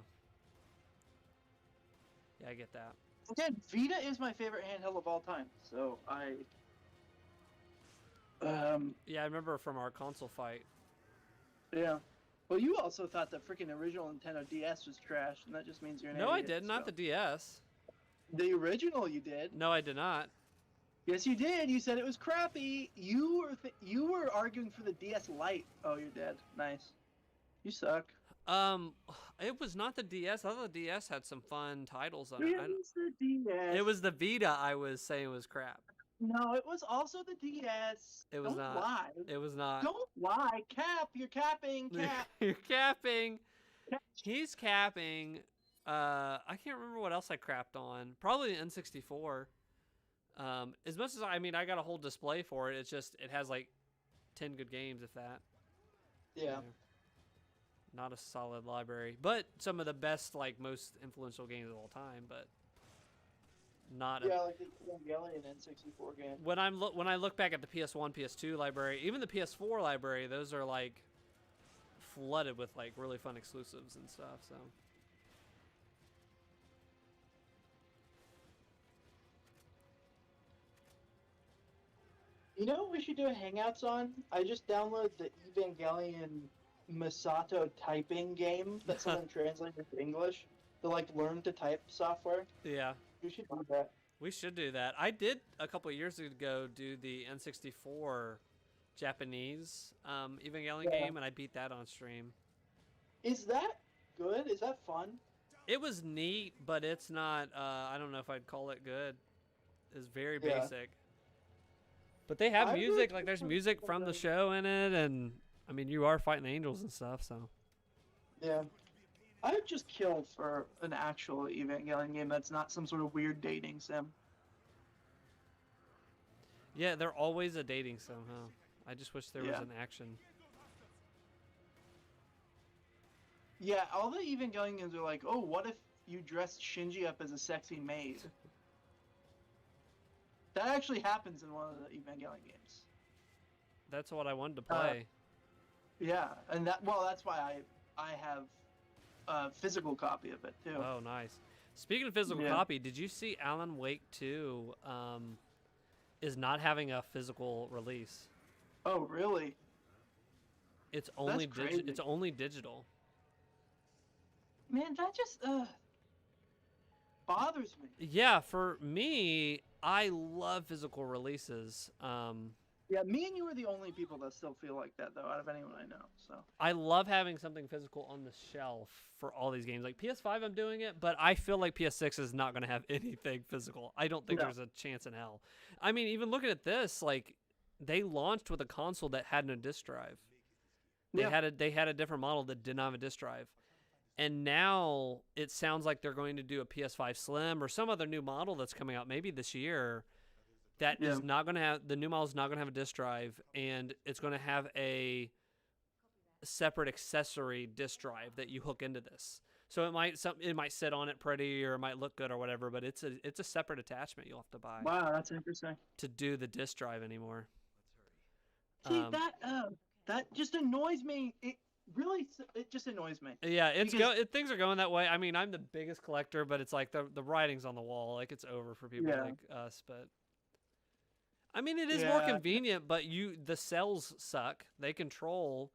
Speaker 1: Yeah, I get that.
Speaker 2: Again, Vita is my favorite handheld of all time, so
Speaker 1: Yeah, I remember from our console fight.
Speaker 2: yeah. Well, you also thought the freaking original Nintendo DS was trash, and that just means you're an
Speaker 1: No, I
Speaker 2: idiot.
Speaker 1: did not
Speaker 2: so.
Speaker 1: the DS.
Speaker 2: The original you did.
Speaker 1: No, I did not.
Speaker 2: Yes, you did. You said it was crappy. You were arguing for the DS Lite. Oh, you're dead. Nice. You suck.
Speaker 1: It was not the DS. I thought the DS had some fun titles on it.
Speaker 2: It was the DS.
Speaker 1: It was the Vita I was saying was crap.
Speaker 2: No, it was also the DS.
Speaker 1: It was
Speaker 2: Don't
Speaker 1: not.
Speaker 2: lie.
Speaker 1: It was not.
Speaker 2: Don't lie. Cap. You're capping. Cap.
Speaker 1: You're capping.
Speaker 2: Cap.
Speaker 1: He's capping. I can't remember what else I crapped on. Probably the N64. As much as I got a whole display for it. It's just it has like 10 good games, if that.
Speaker 2: Yeah.
Speaker 1: Not a solid library, but some of the best, like most influential games of all time. But not.
Speaker 2: Yeah, like the Evangelion N64 game.
Speaker 1: When I look back at the PS1, PS2 library, even the PS4 library, those are like flooded with like really fun exclusives and stuff. So.
Speaker 2: You know what we should do a Hangouts on? I just downloaded the Evangelion Masato typing game that someone translated to English. The like learn to type software.
Speaker 1: Yeah.
Speaker 2: We should do that.
Speaker 1: We should do that. I did a couple of years ago do the N64 Japanese Evangelion game, and I beat that on stream.
Speaker 2: Is that good? Is that fun?
Speaker 1: It was neat, but it's not. I don't know if I'd call it good. It's very
Speaker 2: Yeah.
Speaker 1: basic. But they have
Speaker 2: I
Speaker 1: music.
Speaker 2: would
Speaker 1: Like there's
Speaker 2: prefer
Speaker 1: music from the
Speaker 2: something-
Speaker 1: show in it, and I mean you are fighting the angels and stuff. So
Speaker 2: Yeah. I would just kill for an actual Evangelion game that's not some sort of weird dating sim.
Speaker 1: Yeah, they're always a dating sim, huh? I just wish there was
Speaker 2: Yeah.
Speaker 1: an action.
Speaker 2: Yeah, all the Evangelion games are like, oh, what if you dressed Shinji up as a sexy maid? That actually happens in one of the Evangelion games.
Speaker 1: That's what I wanted to play.
Speaker 2: Yeah, and that's why I have a physical copy of it too.
Speaker 1: Oh, nice. Speaking of physical
Speaker 2: Yeah.
Speaker 1: copy, did you see Alan Wake 2 is not having a physical release?
Speaker 2: Oh, really?
Speaker 1: It's only
Speaker 2: crazy.
Speaker 1: it's only digital.
Speaker 2: Man, that just bothers me.
Speaker 1: Yeah, for me, I love physical releases.
Speaker 2: Yeah, me and you are the only people that still feel like that, though, out of anyone I know. So.
Speaker 1: I love having something physical on the shelf for all these games. Like PS5, I'm doing it, but I feel like PS6 is not going to have anything physical. I don't think
Speaker 2: No.
Speaker 1: there's a chance in hell. I mean, even looking at this, like they launched with a console that had no disc drive. They
Speaker 2: Yeah.
Speaker 1: had a different model that did not have a disc drive. And now it sounds like they're going to do a PS5 Slim or some other new model that's coming out maybe this year that
Speaker 2: Yeah.
Speaker 1: is not going to have, the new model is not going to have a disc drive, and it's going to have a separate accessory disc drive that you hook into this. So it might sit on it pretty, or it might look good or whatever, but it's a separate attachment you'll have to buy
Speaker 2: Wow, that's interesting.
Speaker 1: to do the disc drive anymore.
Speaker 2: See, that just annoys me. It just annoys me.
Speaker 1: Yeah,
Speaker 2: Because-
Speaker 1: things are going that way. I mean, I'm the biggest collector, but it's like the writing's on the wall. Like it's over for people
Speaker 2: Yeah.
Speaker 1: like us. But I mean, it is more
Speaker 2: Yeah.
Speaker 1: convenient. But the sales suck. They control.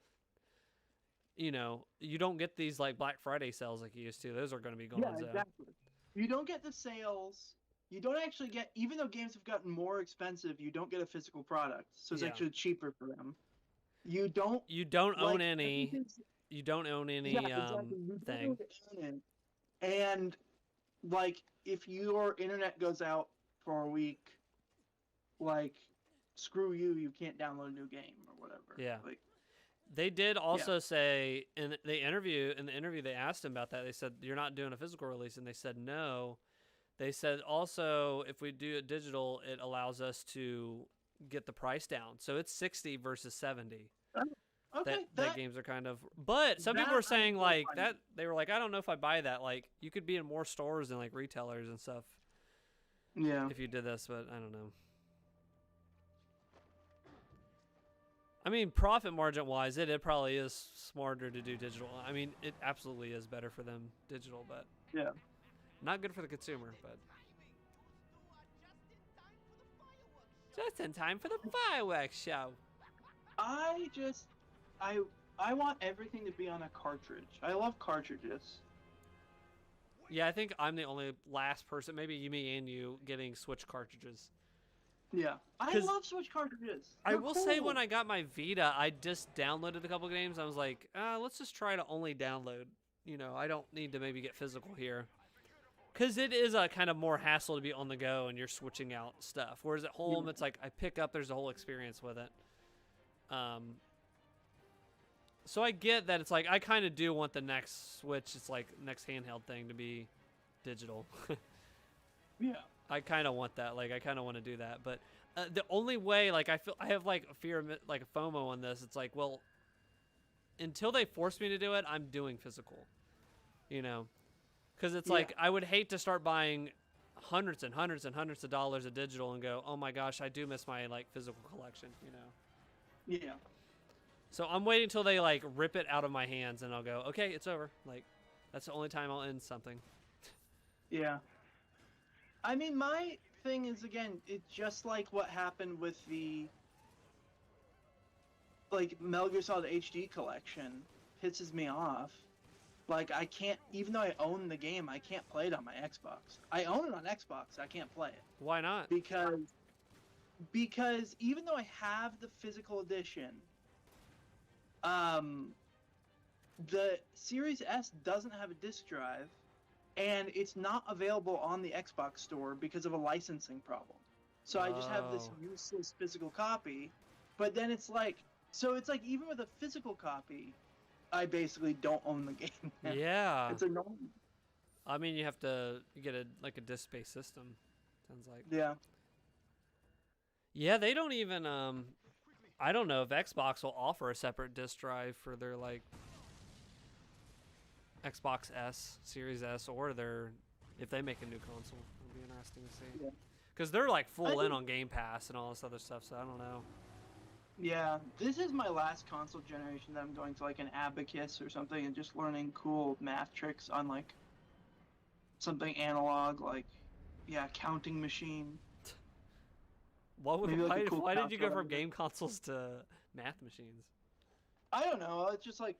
Speaker 1: You know, you don't get these like Black Friday sales like you used to. Those are going to be gone.
Speaker 2: Yeah, exactly. You don't get the sales. You don't actually get, even though games have gotten more expensive, you don't get a physical product, so it's
Speaker 1: Yeah.
Speaker 2: actually cheaper for them. You don't.
Speaker 1: You don't own
Speaker 2: like,
Speaker 1: any.
Speaker 2: everything's-
Speaker 1: You don't own any
Speaker 2: Yeah, exactly. You
Speaker 1: thing.
Speaker 2: don't own it. And like, if your internet goes out for a week, like, screw you. You can't download a new game or whatever.
Speaker 1: Yeah.
Speaker 2: Like,
Speaker 1: They did also say in the interview they asked him about that. They said, "You're not doing a physical release," and they said no. They said also if we do it digital, it allows us to get the price down. So it's 60 versus 70.
Speaker 2: okay,
Speaker 1: That games are kind of, but some people
Speaker 2: that
Speaker 1: were
Speaker 2: I'm
Speaker 1: saying
Speaker 2: still
Speaker 1: like
Speaker 2: fine
Speaker 1: that.
Speaker 2: with.
Speaker 1: They were like, I don't know if I buy that. Like you could be in more stores and like retailers and stuff
Speaker 2: yeah.
Speaker 1: if you did this, but I don't know. I mean, profit margin wise, it probably is smarter to do digital. I mean, it absolutely is better for them digital, but
Speaker 2: Yeah.
Speaker 1: not good for the consumer. But just in time for the fireworks show.
Speaker 2: I want everything to be on a cartridge. I love cartridges.
Speaker 1: Yeah, I think I'm the only last person, maybe you, me, and you, getting Switch cartridges.
Speaker 2: Yeah. I
Speaker 1: 'Cause
Speaker 2: love Switch cartridges.
Speaker 1: I
Speaker 2: They're
Speaker 1: will say
Speaker 2: cool.
Speaker 1: when I got my Vita, I just downloaded a couple games. I was like, let's just try to only download. You know, I don't need to maybe get physical here. Because it is a kind of more hassle to be on the go and you're switching out stuff. Whereas at home,
Speaker 2: Yeah.
Speaker 1: it's like I pick up, there's a whole experience with it. So I get that it's like I kind of do want the next Switch, it's like next handheld thing to be digital.
Speaker 2: Yeah.
Speaker 1: I kind of want that. Like, I kind of want to do that. But the only way, like, I have, like, a fear of, like, a FOMO on this. It's like, well, until they force me to do it, I'm doing physical. You know? Because it's
Speaker 2: Yeah.
Speaker 1: like, I would hate to start buying hundreds and hundreds and hundreds of dollars of digital and go, oh, my gosh, I do miss my, like, physical collection, you know?
Speaker 2: Yeah.
Speaker 1: So I'm waiting until they, like, rip it out of my hands, and I'll go, okay, it's over. Like, that's the only time I'll end something.
Speaker 2: Yeah. I mean, my thing is, again, it's just like what happened with the, like, Metal Gear Solid HD collection pisses me off. Like, I can't, even though I own the game, I can't play it on my Xbox. I own it on Xbox, I can't play it.
Speaker 1: Why not?
Speaker 2: Because even though I have the physical edition, the Series S doesn't have a disc drive, and it's not available on the Xbox store because of a licensing problem. So I just have this
Speaker 1: Oh.
Speaker 2: useless physical copy, but then it's like, so it's like even with a physical copy, I basically don't own the game now.
Speaker 1: Yeah.
Speaker 2: It's annoying.
Speaker 1: I mean, you have to get a disk-based system. Sounds like.
Speaker 2: Yeah.
Speaker 1: Yeah, they don't even I don't know if Xbox will offer a separate disk drive for their like Xbox S, Series S, or if they make a new console. It'll be interesting to see.
Speaker 2: Yeah.
Speaker 1: Because they're like full
Speaker 2: I
Speaker 1: in
Speaker 2: think-
Speaker 1: on Game Pass and all this other stuff, so I don't know.
Speaker 2: Yeah, this is my last console generation that I'm going to like an abacus or something and just learning cool math tricks on like something analog, like counting machine. Maybe, like, a cool
Speaker 1: Why did you go from
Speaker 2: calculator.
Speaker 1: game consoles to math machines?
Speaker 2: I don't know. It's just like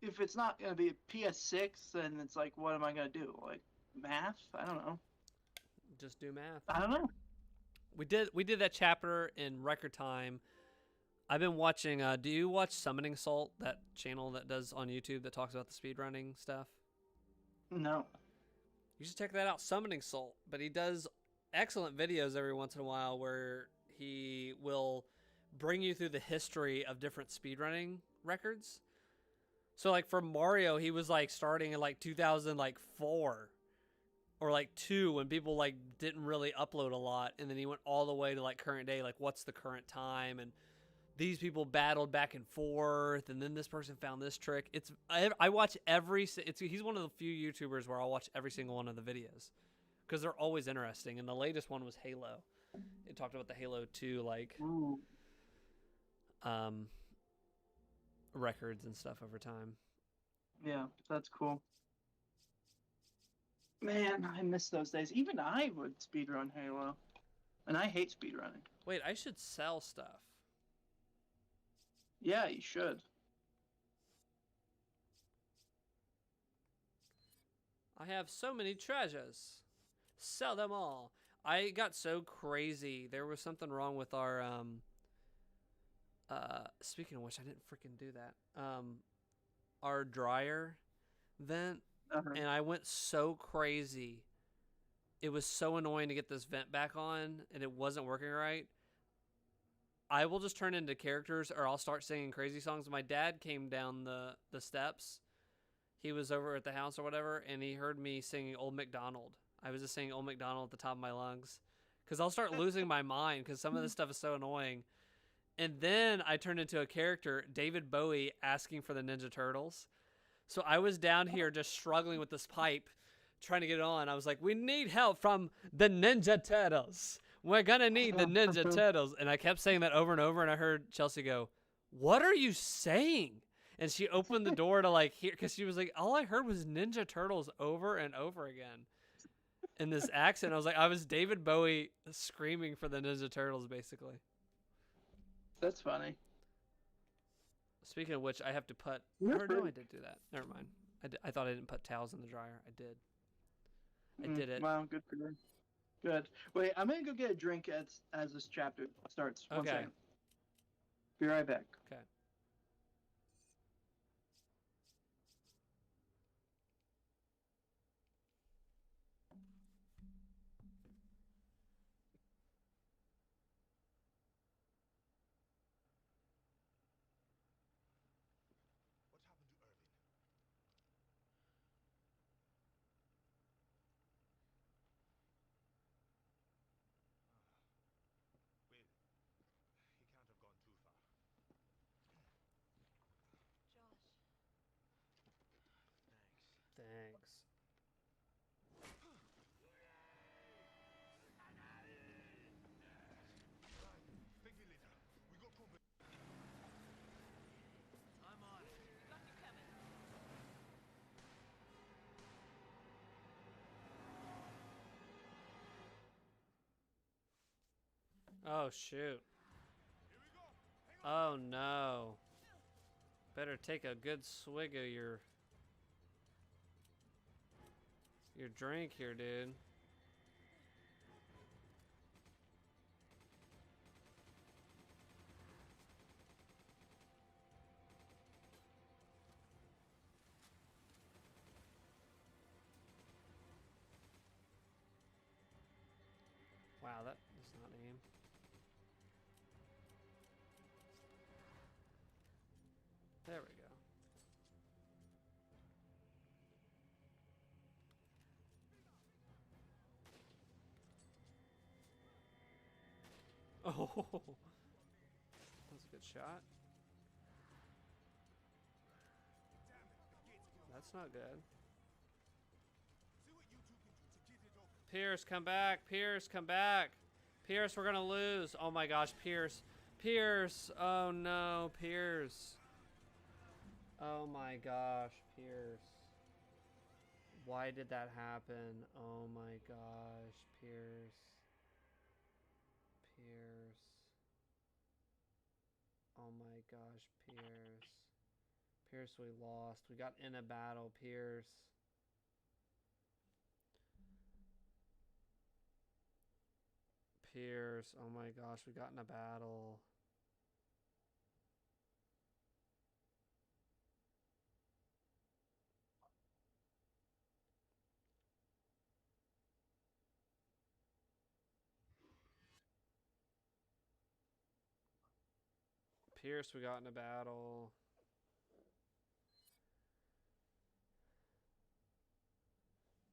Speaker 2: if it's not gonna be a PS6, then it's like, what am I gonna do? Like math? I don't know.
Speaker 1: Just do math.
Speaker 2: I don't know.
Speaker 1: We did that chapter in record time. I've been watching. Do you watch Summoning Salt, that channel that does on YouTube that talks about the speedrunning stuff?
Speaker 2: No.
Speaker 1: You should check that out, Summoning Salt. But he does excellent videos every once in a while where he will bring you through the history of different speedrunning records. So like for Mario, he was like starting in like 2004 or like 2 when people like didn't really upload a lot, and then he went all the way to like current day, like what's the current time, and these people battled back and forth, and then this person found this trick. I watch he's one of the few YouTubers where I'll watch every single one of the videos because they're always interesting. And the latest one was Halo. It talked about the Halo 2 like
Speaker 2: Ooh.
Speaker 1: records and stuff over time.
Speaker 2: Yeah, that's cool. Man, I miss those days. Even I would speedrun Halo. And I hate speedrunning.
Speaker 1: Wait, I should sell stuff.
Speaker 2: Yeah, you should.
Speaker 1: I have so many treasures. Sell them all. I got so crazy. There was something wrong with our speaking of which, I didn't freaking do that. Our dryer vent,
Speaker 2: Uh-huh.
Speaker 1: and I went so crazy. It was so annoying to get this vent back on, and it wasn't working right. I will just turn into characters, or I'll start singing crazy songs. My dad came down the steps. He was over at the house or whatever, and he heard me singing Old MacDonald. I was just singing Old MacDonald at the top of my lungs. Because I'll start losing my mind, because some of this stuff is so annoying. And then I turned into a character, David Bowie, asking for the Ninja Turtles. So I was down here just struggling with this pipe, trying to get it on. I was like, we need help from the Ninja Turtles. We're going to need the Ninja Turtles. And I kept saying that over and over, and I heard Chelsea go, what are you saying? And she opened the door to like hear, because she was like, all I heard was Ninja Turtles over and over again in this accent. I was David Bowie screaming for the Ninja Turtles, basically.
Speaker 2: That's funny.
Speaker 1: Speaking of which, I have to put.
Speaker 2: You're
Speaker 1: Or no,
Speaker 2: free.
Speaker 1: I did do that. Never mind. I thought I didn't put towels in the dryer. I did. I did it.
Speaker 2: Wow, good for you. Good. Wait, I'm gonna go get a drink as this chapter starts. One
Speaker 1: Okay.
Speaker 2: second. Be right back.
Speaker 1: Okay.
Speaker 3: What happened to Irving? Will, he can't have gone too far.
Speaker 4: Josh,
Speaker 3: Thanks.
Speaker 1: Thanks.
Speaker 3: Thank me later. We got company. I'm on it.
Speaker 4: we got you coming.
Speaker 1: Oh shoot. Oh no. Better take a good swig of your drink here, dude. Wow, that does not aim. There we go. Oh, that's a good shot. That's not good. Pierce, come back. Pierce, come back. Pierce, we're gonna lose. Oh my gosh, Pierce. Pierce. Oh no, Pierce. Oh my gosh, Pierce. Why did that happen? Oh my gosh, Pierce. Pierce. Oh my gosh, Pierce. Pierce, we lost. We got in a battle, Pierce. Pierce, oh my gosh, we got in a battle. Pierce, we got in a battle.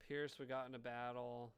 Speaker 1: Pierce, we got in a battle.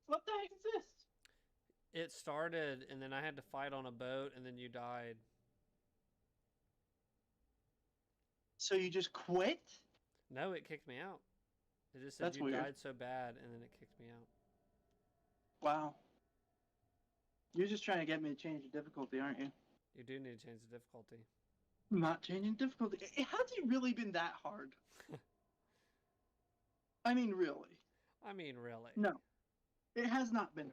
Speaker 2: What the heck is this?
Speaker 1: It started, and then I had to fight on a boat, and then you died.
Speaker 2: So you just quit?
Speaker 1: No, it kicked me out. It just said
Speaker 2: That's
Speaker 1: you
Speaker 2: weird.
Speaker 1: died so bad, and then it kicked me out.
Speaker 2: Wow. You're just trying to get me to change the difficulty, aren't you?
Speaker 1: You do need to change the difficulty.
Speaker 2: I'm not changing difficulty. Has it really been that hard? I mean, really?
Speaker 1: I mean, really.
Speaker 2: No. It has not been.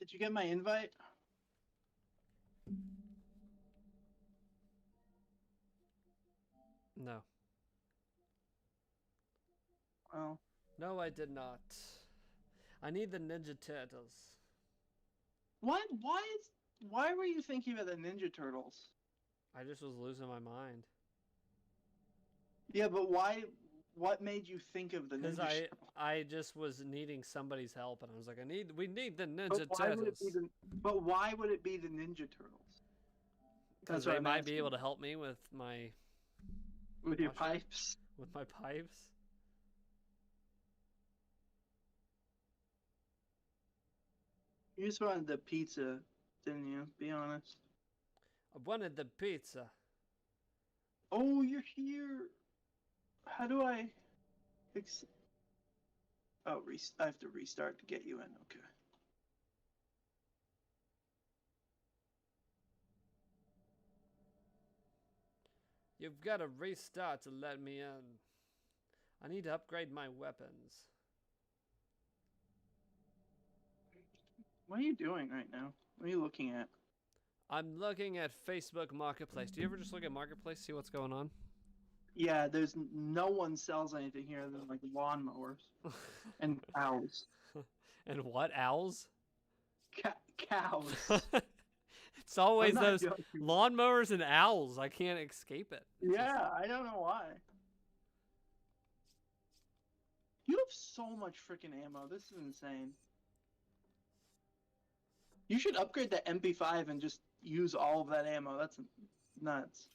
Speaker 2: Did you get my invite?
Speaker 1: No.
Speaker 2: Oh.
Speaker 1: No, I did not. I need the Ninja Turtles.
Speaker 2: Why were you thinking about the Ninja Turtles?
Speaker 1: I just was losing my mind.
Speaker 2: Yeah, but why? What made you think of the
Speaker 1: Because
Speaker 2: Ninja Turtles?
Speaker 1: I just was needing somebody's help, and I was like, we need the Ninja
Speaker 2: But why would
Speaker 1: Turtles.
Speaker 2: it be the Ninja Turtles?
Speaker 1: Because
Speaker 2: That's what
Speaker 1: they
Speaker 2: I'm
Speaker 1: might be
Speaker 2: asking.
Speaker 1: able to help me with my
Speaker 2: With your
Speaker 1: Watch it.
Speaker 2: pipes.
Speaker 1: with my pipes.
Speaker 2: You just wanted the pizza, didn't you? Be honest.
Speaker 1: I wanted the pizza.
Speaker 2: Oh, you're here. How do I fix? Oh, I have to restart to get you in. Okay.
Speaker 1: You've got to restart to let me in. I need to upgrade my weapons.
Speaker 2: What are you doing right now? What are you looking at?
Speaker 1: I'm looking at Facebook Marketplace. Do you ever just look at Marketplace, see what's going on?
Speaker 2: Yeah, there's no one sells anything here than like lawnmowers and cows.
Speaker 1: And what? Owls?
Speaker 2: Cows.
Speaker 1: It's always
Speaker 2: I'm not
Speaker 1: those
Speaker 2: joking.
Speaker 1: lawnmowers and owls. I can't escape it.
Speaker 2: Yeah, I don't know why. You have so much freaking ammo. This is insane. You should upgrade that MP5 and just use all of that ammo. That's nuts.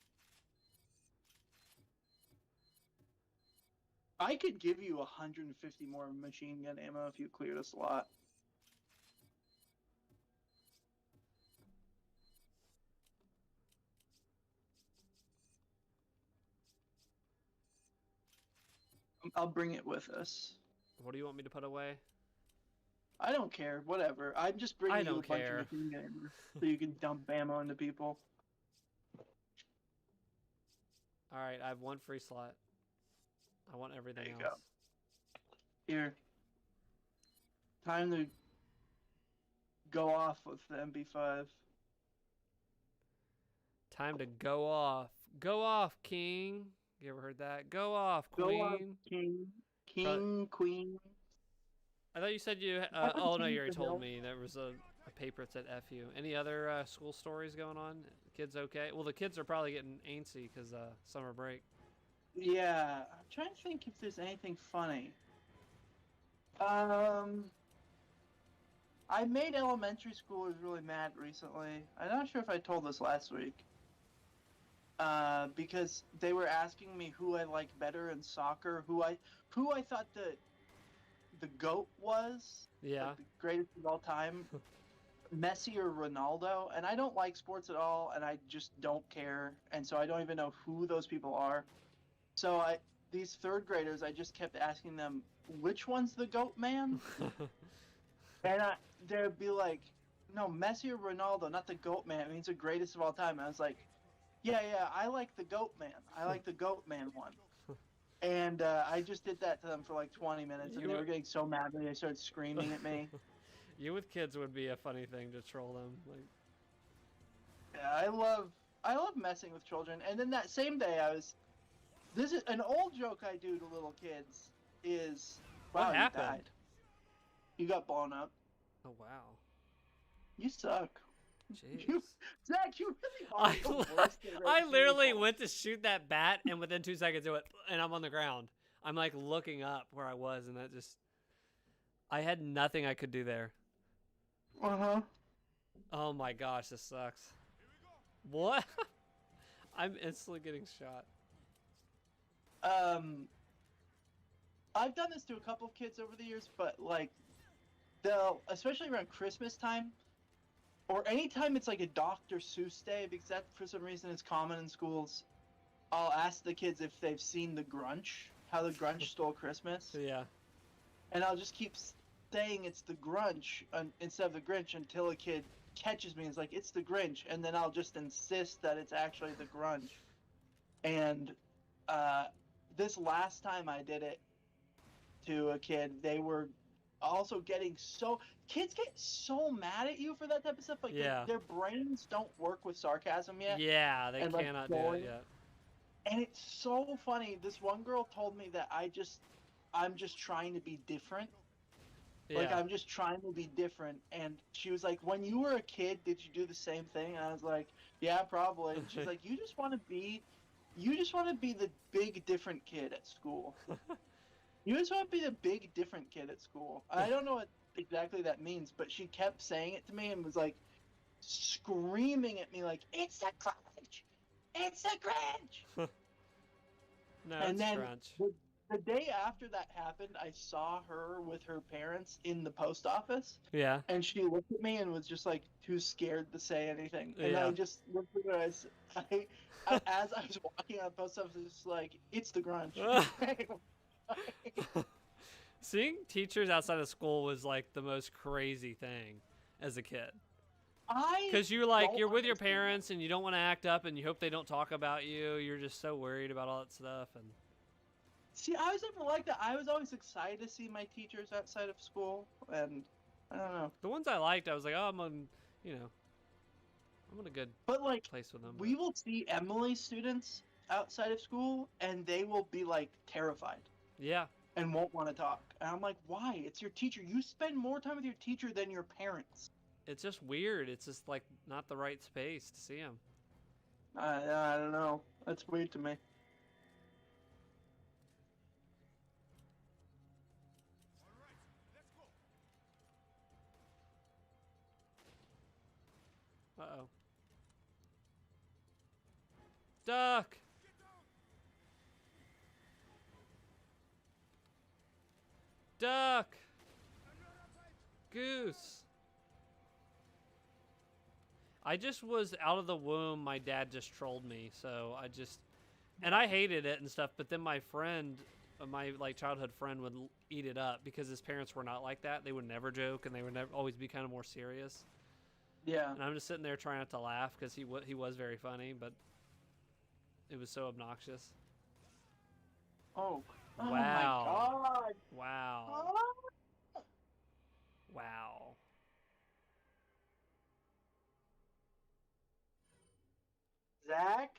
Speaker 2: I could give you 150 more machine gun ammo if you cleared a slot. I'll bring it with us.
Speaker 1: What do you want me to put away?
Speaker 2: I don't care. Whatever. I'm just
Speaker 1: I
Speaker 2: bringing you a
Speaker 1: don't
Speaker 2: bunch
Speaker 1: care.
Speaker 2: of machine gun ammo so you can dump ammo into people.
Speaker 1: Alright, I have one free slot. I want everything
Speaker 2: There you
Speaker 1: else.
Speaker 2: go. Here. Time to go off with the MB5.
Speaker 1: Time to go off. Go off, king. You ever heard that? Go off,
Speaker 2: Go off,
Speaker 1: queen.
Speaker 2: king,
Speaker 1: But
Speaker 2: queen.
Speaker 1: I thought you said you.
Speaker 2: I thought
Speaker 1: Oh no,
Speaker 2: King
Speaker 1: you already
Speaker 2: the
Speaker 1: told
Speaker 2: Hill.
Speaker 1: me there was a paper that said "F you." Any other school stories going on? Kids okay? Well, the kids are probably getting antsy because summer break.
Speaker 2: Yeah, I'm trying to think if there's anything funny. I made elementary schoolers really mad recently. I'm not sure if I told this last week. Because they were asking me who I like better in soccer, who I thought the GOAT was,
Speaker 1: Yeah.
Speaker 2: like the greatest of all time, Messi or Ronaldo, and I don't like sports at all, and I just don't care, and so I don't even know who those people are. So these third graders, I just kept asking them, which one's the GOAT man? And they'd be like, no, Messi or Ronaldo, not the GOAT man. It means the greatest of all time. And I was like, yeah, I like the GOAT man. I like the GOAT man one. And I just did that to them for like 20 minutes, and they were getting so mad that they started screaming at me.
Speaker 1: You with kids would be a funny thing to troll them. Like,
Speaker 2: Yeah, I love messing with children. And then that same day, this is an old joke I do to little kids is,
Speaker 1: What
Speaker 2: wow,
Speaker 1: happened?
Speaker 2: you died. You got blown up.
Speaker 1: oh wow.
Speaker 2: You suck.
Speaker 1: Jeez.
Speaker 2: Zach, you really are the worst at
Speaker 1: I
Speaker 2: raising
Speaker 1: literally
Speaker 2: people.
Speaker 1: went to shoot that bat, and within 2 seconds it went, and I'm on the ground. I'm like looking up where I was, and that just, I had nothing I could do there.
Speaker 2: Uh-huh.
Speaker 1: Oh my gosh, this sucks. What? I'm instantly getting shot.
Speaker 2: I've done this to a couple of kids over the years, but like especially around Christmas time, or anytime it's like a Dr. Seuss day, because that for some reason is common in schools. I'll ask the kids if they've seen the Grunch, how the Grunch stole Christmas,
Speaker 1: Yeah.
Speaker 2: and I'll just keep saying it's the Grunch instead of the Grinch until a kid catches me and is like, it's the Grinch, and then I'll just insist that it's actually the Grunch. And this last time I did it to a kid, they were also getting kids get so mad at you for that type of stuff. Like
Speaker 1: Yeah.
Speaker 2: their brains don't work with sarcasm yet.
Speaker 1: Yeah, they
Speaker 2: And, like,
Speaker 1: cannot do it yet.
Speaker 2: And it's so funny. This one girl told me that I'm just trying to be different. Like,
Speaker 1: Yeah.
Speaker 2: I'm just trying to be different. And she was like, when you were a kid, did you do the same thing? And I was like, yeah, probably. And she's like, you just want to be the big different kid at school. You just want to be the big different kid at school. I don't know what exactly that means, but she kept saying it to me and was like screaming at me like, it's the Grinch! It's the Grinch!
Speaker 1: No,
Speaker 2: And
Speaker 1: it's
Speaker 2: then
Speaker 1: Crunch.
Speaker 2: the day after that happened, I saw her with her parents in the post office,
Speaker 1: Yeah.
Speaker 2: and she looked at me and was just like too scared to say anything. And
Speaker 1: Yeah.
Speaker 2: I just looked at her as as I was walking out of the post office, just like, it's the Grunch.
Speaker 1: Seeing teachers outside of school was like the most crazy thing as a kid. Because you're with your parents and you don't want to act up and you hope they don't talk about you. You're just so worried about all that stuff. And
Speaker 2: see, I was never like that. I was always excited to see my teachers outside of school, and I don't know.
Speaker 1: the ones I liked, I was like, oh, I'm in a good
Speaker 2: But like,
Speaker 1: place with them.
Speaker 2: we will see Emily's students outside of school, and they will be like terrified
Speaker 1: Yeah.
Speaker 2: and won't want to talk. And I'm like, why? It's your teacher. You spend more time with your teacher than your parents.
Speaker 1: It's just weird. It's just like not the right space to see them.
Speaker 2: I don't know. That's weird to me.
Speaker 1: Uh-oh. Duck! Duck! Goose! I just was out of the womb. My dad just trolled me, so and I hated it and stuff. But then my friend, my like childhood friend, would eat it up because his parents were not like that. They would never joke, and they would never always be kind of more serious.
Speaker 2: Yeah.
Speaker 1: And I'm just sitting there trying not to laugh because he was very funny, but it was so obnoxious.
Speaker 2: Oh. Oh
Speaker 1: Wow.
Speaker 2: my God.
Speaker 1: Wow.
Speaker 2: Oh. Zach,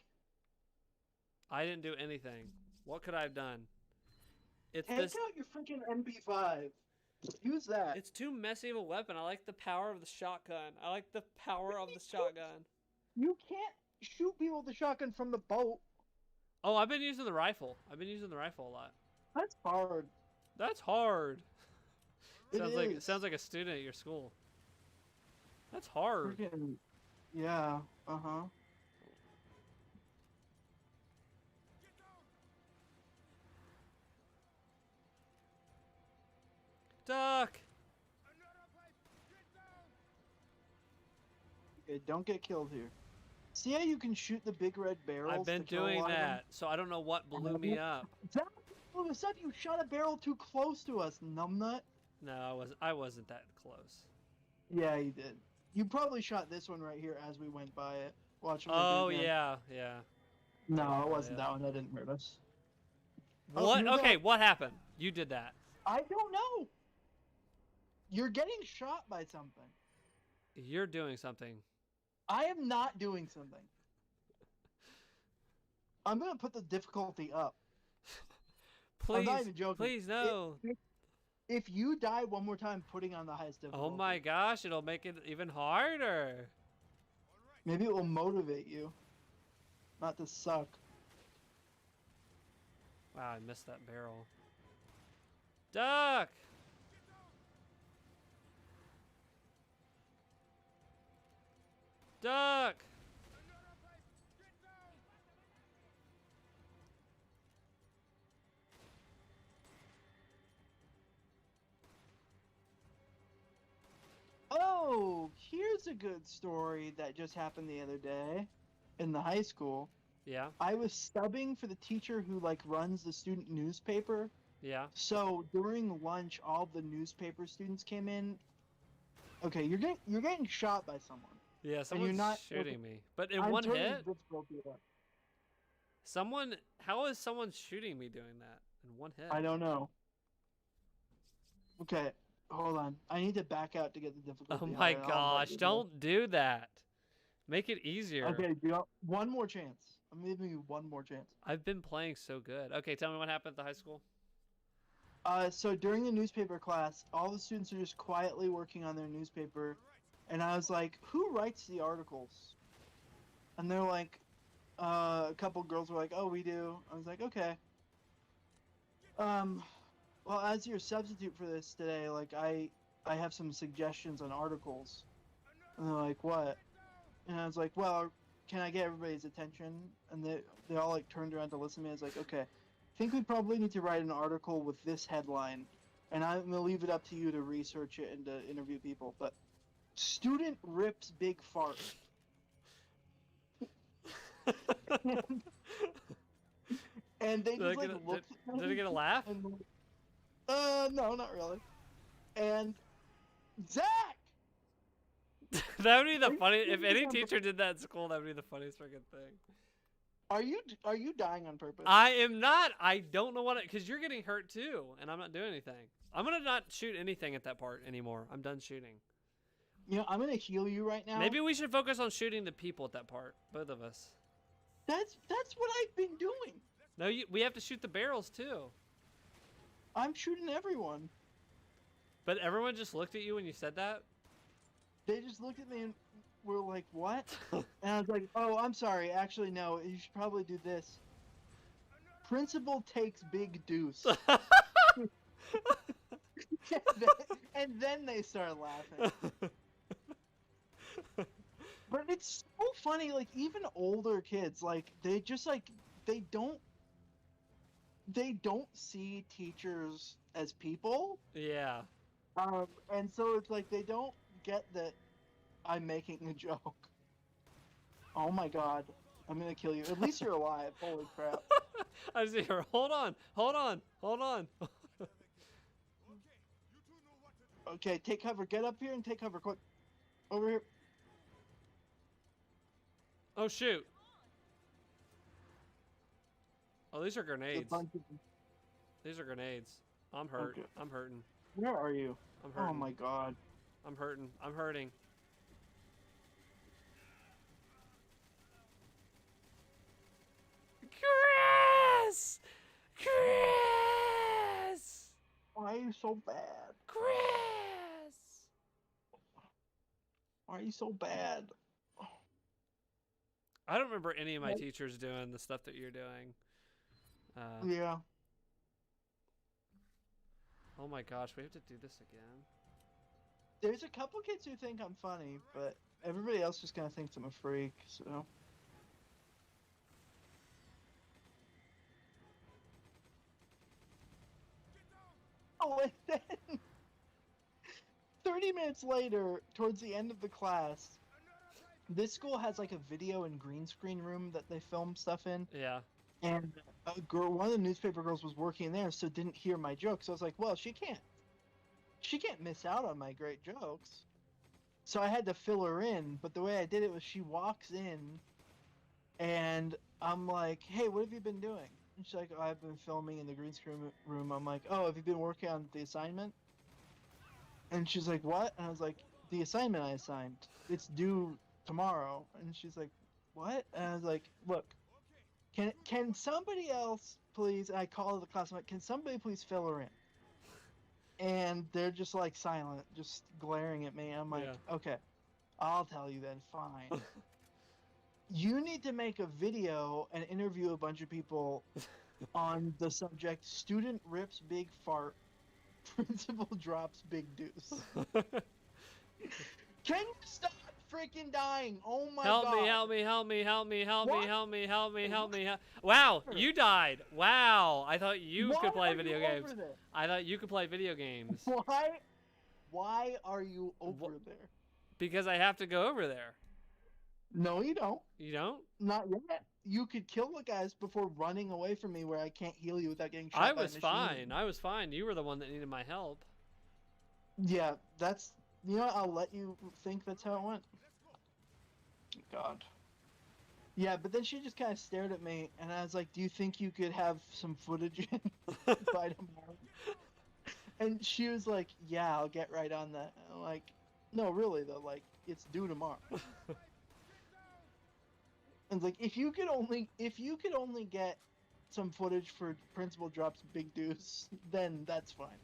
Speaker 1: I didn't do anything. What could I have done? It's
Speaker 2: take
Speaker 1: this.
Speaker 2: out your freaking MP5. Use that.
Speaker 1: It's too messy of a weapon. I like the power of the shotgun. I like the power of the shotgun.
Speaker 2: You can't shoot people with the shotgun from the boat.
Speaker 1: Oh, I've been using the rifle. I've been using the rifle a lot.
Speaker 2: That's hard.
Speaker 1: That's hard.
Speaker 2: It
Speaker 1: Sounds like a student at your school. That's hard.
Speaker 2: Freaking, yeah. Uh-huh.
Speaker 1: Duck.
Speaker 2: Okay, don't get killed here. See how you can shoot the big red barrels?
Speaker 1: I've been
Speaker 2: to kill a
Speaker 1: doing
Speaker 2: lot of them?
Speaker 1: that, so I don't know what blew me up.
Speaker 2: Zach, all of a sudden you shot a barrel too close to us, numbnut.
Speaker 1: No, I wasn't that close.
Speaker 2: Yeah, you did. You probably shot this one right here as we went by it. Watch me
Speaker 1: Oh
Speaker 2: do it again.
Speaker 1: yeah.
Speaker 2: No, it wasn't
Speaker 1: yeah.
Speaker 2: that one. That didn't hurt us. Oh,
Speaker 1: What?
Speaker 2: here we go.
Speaker 1: Okay, what happened? You did that.
Speaker 2: I don't know. You're getting shot by something.
Speaker 1: You're doing something.
Speaker 2: I am not doing something. I'm gonna put the difficulty up. I'm
Speaker 1: Please,
Speaker 2: not even joking.
Speaker 1: please no.
Speaker 2: If you die one more time, putting on the highest difficulty.
Speaker 1: Oh my gosh, it'll make it even harder.
Speaker 2: Maybe it will motivate you. Not to suck.
Speaker 1: Wow, I missed that barrel. Duck! Duck!
Speaker 2: Oh, here's a good story that just happened the other day in the high school.
Speaker 1: Yeah,
Speaker 2: I was stubbing for the teacher who like runs the student newspaper.
Speaker 1: yeah.
Speaker 2: So during lunch, all the newspaper students came in. Okay, you're getting shot by someone.
Speaker 1: Yeah, someone's
Speaker 2: not-
Speaker 1: shooting me. But in
Speaker 2: I'm
Speaker 1: one
Speaker 2: turning
Speaker 1: hit?
Speaker 2: the difficulty up.
Speaker 1: How is someone shooting me doing that in one hit?
Speaker 2: I don't know. Okay, hold on. I need to back out to get the difficulty.
Speaker 1: Oh my
Speaker 2: higher. I'll help
Speaker 1: gosh,
Speaker 2: you.
Speaker 1: don't do that. Make it easier.
Speaker 2: Okay, one more chance. I'm giving you one more chance.
Speaker 1: I've been playing so good. Okay, tell me what happened at the high school.
Speaker 2: So during the newspaper class, all the students are just quietly working on their newspaper, and I was like, "Who writes the articles?" And they're like, a couple girls were like, "Oh, we do." I was like, "Okay." Well, as your substitute for this today, like I have some suggestions on articles. And they're like, "What?" And I was like, "Well, can I get everybody's attention?" And they all like turned around to listen to me. I was like, "Okay, I think we probably need to write an article with this headline, and I'm gonna leave it up to you to research it and to interview people." But student rips big fart. And they just like looked at me.
Speaker 1: Did it get a laugh?
Speaker 2: And, no, not really. And Zach.
Speaker 1: That would be the
Speaker 2: Are you
Speaker 1: funny. If any
Speaker 2: serious?
Speaker 1: teacher did that in school, that would be the funniest freaking thing.
Speaker 2: Are you dying on purpose?
Speaker 1: I am not. I don't know what because you're getting hurt too, and I'm not doing anything. I'm gonna not shoot anything at that part anymore. I'm done shooting.
Speaker 2: You know, I'm gonna heal you right now.
Speaker 1: Maybe we should focus on shooting the people at that part. Both of us.
Speaker 2: That's what I've been doing.
Speaker 1: No, we have to shoot the barrels too.
Speaker 2: I'm shooting everyone.
Speaker 1: But everyone just looked at you when you said that.
Speaker 2: They just looked at me and were like, "What?" And I was like, "Oh, I'm sorry. Actually, no. You should probably do this." Principal takes big deuce. And then they start laughing. But it's so funny, like even older kids, like they just like they don't see teachers as people.
Speaker 1: Yeah.
Speaker 2: And so it's like they don't get that I'm making a joke. Oh my god. I'm gonna kill you. At least you're alive. Holy crap.
Speaker 1: I see her. Hold on. Hold on. Hold on.
Speaker 2: Okay, take cover. Get up here and take cover. Quick. Over here.
Speaker 1: Oh shoot. Oh, these are
Speaker 2: There's a
Speaker 1: grenades.
Speaker 2: bunch of-
Speaker 1: These are grenades. I'm hurt.
Speaker 2: Okay.
Speaker 1: I'm hurting.
Speaker 2: Where are you?
Speaker 1: I'm hurting.
Speaker 2: Oh my god.
Speaker 1: I'm hurting. I'm hurting. Chris! Chris!
Speaker 2: Why are you so bad?
Speaker 1: Chris!
Speaker 2: Why are you so bad?
Speaker 1: I don't remember any of my teachers doing the stuff that you're doing.
Speaker 2: Yeah.
Speaker 1: Oh my gosh, we have to do this again.
Speaker 2: There's a couple kids who think I'm funny, but everybody else just kind of thinks I'm a freak, so. Oh, and then 30 minutes later, towards the end of the class, this school has like a video and green screen room that they film stuff in.
Speaker 1: Yeah.
Speaker 2: And a girl, one of the newspaper girls was working there, so didn't hear my jokes. So I was like, well, she can't miss out on my great jokes. So I had to fill her in, but the way I did it was she walks in, and I'm like, hey, what have you been doing? And she's like, oh, I've been filming in the green screen room. I'm like, oh, have you been working on the assignment? And she's like, what? And I was like, the assignment I assigned. It's due tomorrow. And she's like, what? And I was like, look, can somebody else please? And I called the class. I'm like, can somebody please fill her in? And they're just like silent, just glaring at me. I'm like,
Speaker 1: Yeah.
Speaker 2: okay, I'll tell you then. Fine. You need to make a video and interview a bunch of people on the subject: student rips big fart, principal drops big deuce. Can you stop freaking dying? Oh my
Speaker 1: Help
Speaker 2: god!
Speaker 1: me, help me, help me, help me, help me,
Speaker 2: What?
Speaker 1: help me, help me, help me. Wow, you died. Wow, I thought you
Speaker 2: Why
Speaker 1: could play
Speaker 2: are
Speaker 1: video
Speaker 2: you
Speaker 1: games.
Speaker 2: over there?
Speaker 1: I thought you could play video games.
Speaker 2: Why are you over there?
Speaker 1: Because I have to go over there.
Speaker 2: No, you don't.
Speaker 1: You don't?
Speaker 2: Not yet. You could kill the guys before running away from me, where I can't heal you without getting shot
Speaker 1: I
Speaker 2: by a
Speaker 1: was
Speaker 2: machine.
Speaker 1: fine. I was fine. You were the one that needed my help.
Speaker 2: Yeah, that's. You know what? I'll let you think that's how it went. God. Yeah, but then she just kind of stared at me, and I was like, "Do you think you could have some footage by tomorrow?" And she was like, "Yeah, I'll get right on that." And I'm like, "No, really though. Like, it's due tomorrow." And like, if you could only get some footage for Principal Drops Big Deuce, then that's fine.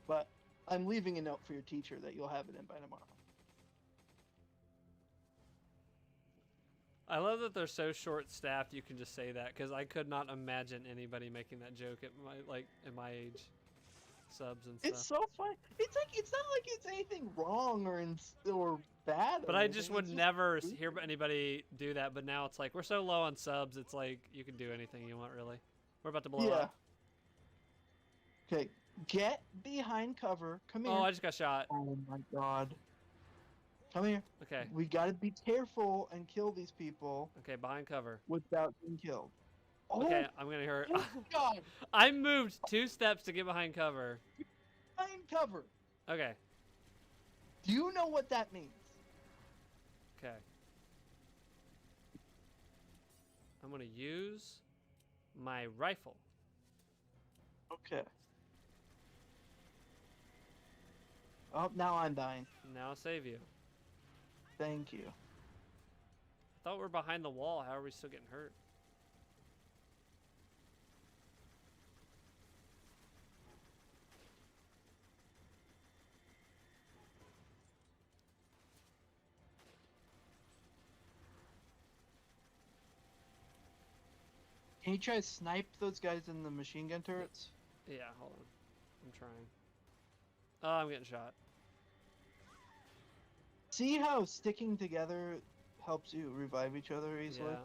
Speaker 2: But I'm leaving a note for your teacher that you'll have it in by tomorrow.
Speaker 1: I love that they're so short-staffed. You can just say that because I could not imagine anybody making that joke at my age, subs and stuff.
Speaker 2: It's so fun. It's not like it's anything wrong or bad.
Speaker 1: But
Speaker 2: or
Speaker 1: I just
Speaker 2: anything.
Speaker 1: would
Speaker 2: It's
Speaker 1: never
Speaker 2: stupid.
Speaker 1: hear anybody do that. But now it's like we're so low on subs. It's like you can do anything you want, really. We're about to blow up.
Speaker 2: Okay, get behind cover. Come here.
Speaker 1: Oh, I just got shot.
Speaker 2: Oh my god. Come here.
Speaker 1: Okay.
Speaker 2: We gotta be careful and kill these people
Speaker 1: Okay, behind cover.
Speaker 2: without being killed. Oh,
Speaker 1: Okay, I'm gonna hear.
Speaker 2: oh my god.
Speaker 1: I moved 2 steps to get behind cover.
Speaker 2: Behind cover.
Speaker 1: Okay.
Speaker 2: Do you know what that means?
Speaker 1: Okay. I'm gonna use my rifle.
Speaker 2: Okay. Oh, now I'm dying.
Speaker 1: Now I'll save you.
Speaker 2: Thank you.
Speaker 1: I thought we're behind the wall. How are we still getting hurt?
Speaker 2: Can you try to snipe those guys in the machine gun turrets?
Speaker 1: Yeah, hold on. I'm trying. Oh, I'm getting shot.
Speaker 2: See how sticking together helps you revive each other easily?
Speaker 1: Yeah.